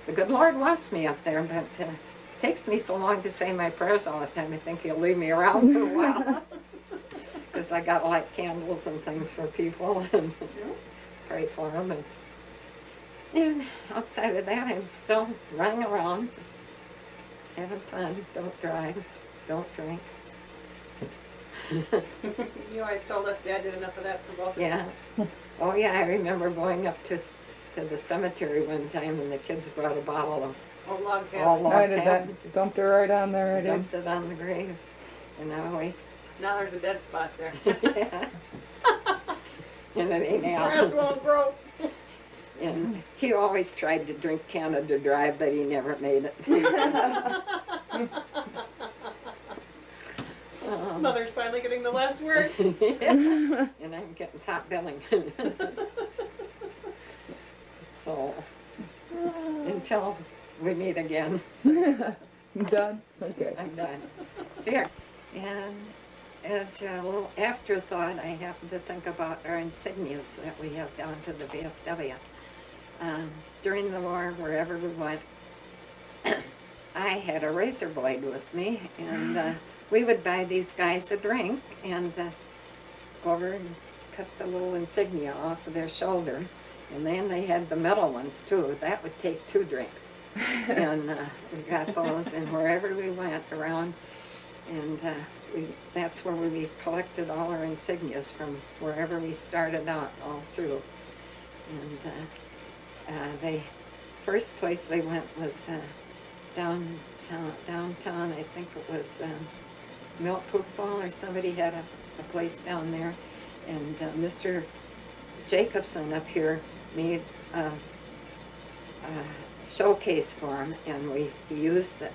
the good Lord wants me up there, but it takes me so long to say my prayers all the time. I think he'll leave me around for a while. Because I got to light candles and things for people and pray for them. And outside of that, I'm still running around, having fun. Don't drive, don't drink. You always told us Dad did enough of that for both of us. Yeah. Oh yeah, I remember going up to the cemetery one time, and the kids brought a bottle of Old log cabin. all log I did cabin. that. Dumped her right on there. I did. Dumped it on the grave, and I always Now there's a dead spot there. yeah. And it ain't Grass out. won't grow. And he always tried to drink Canada Dry, but he never made it. Mother's finally getting the last word. Yeah. And I'm getting top billing. So, until we meet again, Done? Okay. I'm done. See ya. And as a little afterthought, I happened to think about our insignias that we have down to the VFW. During the war, wherever we went, I had a razor blade with me, and we would buy these guys a drink and go over and cut the little insignia off of their shoulder. And then they had the metal ones too. That would take 2 drinks. And we got those, and wherever we went around, and that's where we collected all our insignias from wherever we started out all through. And the first place they went was downtown, I think it was Milkproof Fall, or somebody had a place down there. And Mr. Jacobson up here made a showcase for him, and he used the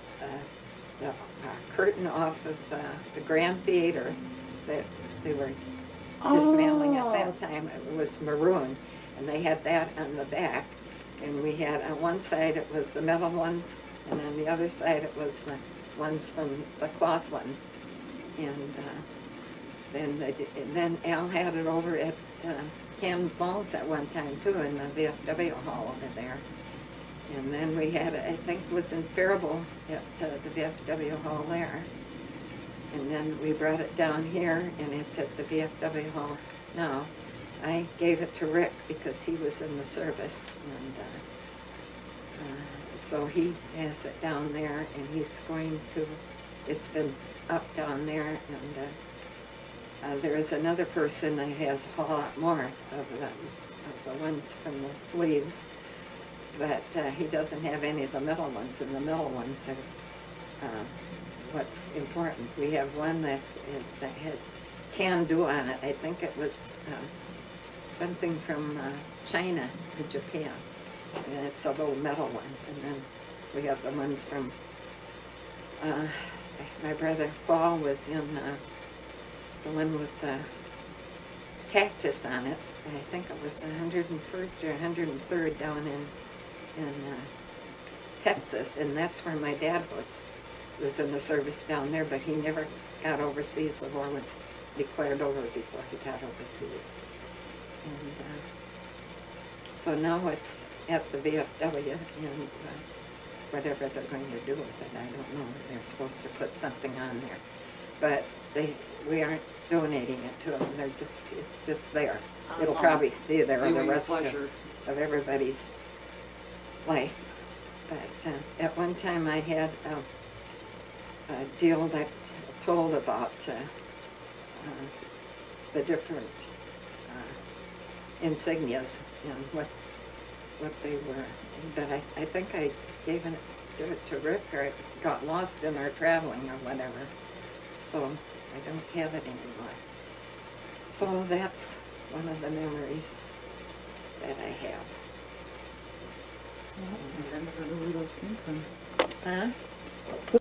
curtain off of the Grand Theater that they were dismantling at that time. It was maroon, and they had that on the back. And we had on one side it was the metal ones, and on the other side it was the ones from the cloth ones. And then Al had it over at Cannon Falls at one time too, in the VFW hall over there. And then we had, I think it was in Faribault at the VFW hall there. And then we brought it down here, and it's at the VFW hall now. I gave it to Rick because he was in the service, and so he has it down there, and he's going to, it's been up down there, and there is another person that has a whole lot more of the ones from the sleeves, but he doesn't have any of the middle ones, and the middle ones are what's important. We have one that has can do on it. I think it was something from China or Japan, and it's a little metal one. And then we have the ones from my brother Paul was in the one with the cactus on it. I think it was 101st or 103rd down in Texas, and that's where my dad was in the service down there, but he never got overseas. The war was declared over before he got overseas. And so now it's at the VFW, and whatever they're going to do with it, I don't know. They're supposed to put something on there, but we aren't donating it to them. It's just there. It'll probably be there the rest of everybody's life. But at one time I had a deal that told about the different insignias and what they were. But I think I gave it to Rick, or it got lost in our traveling or whatever. So I don't have it anymore. So that's one of the memories that I have. I never knew where those came from. Huh? So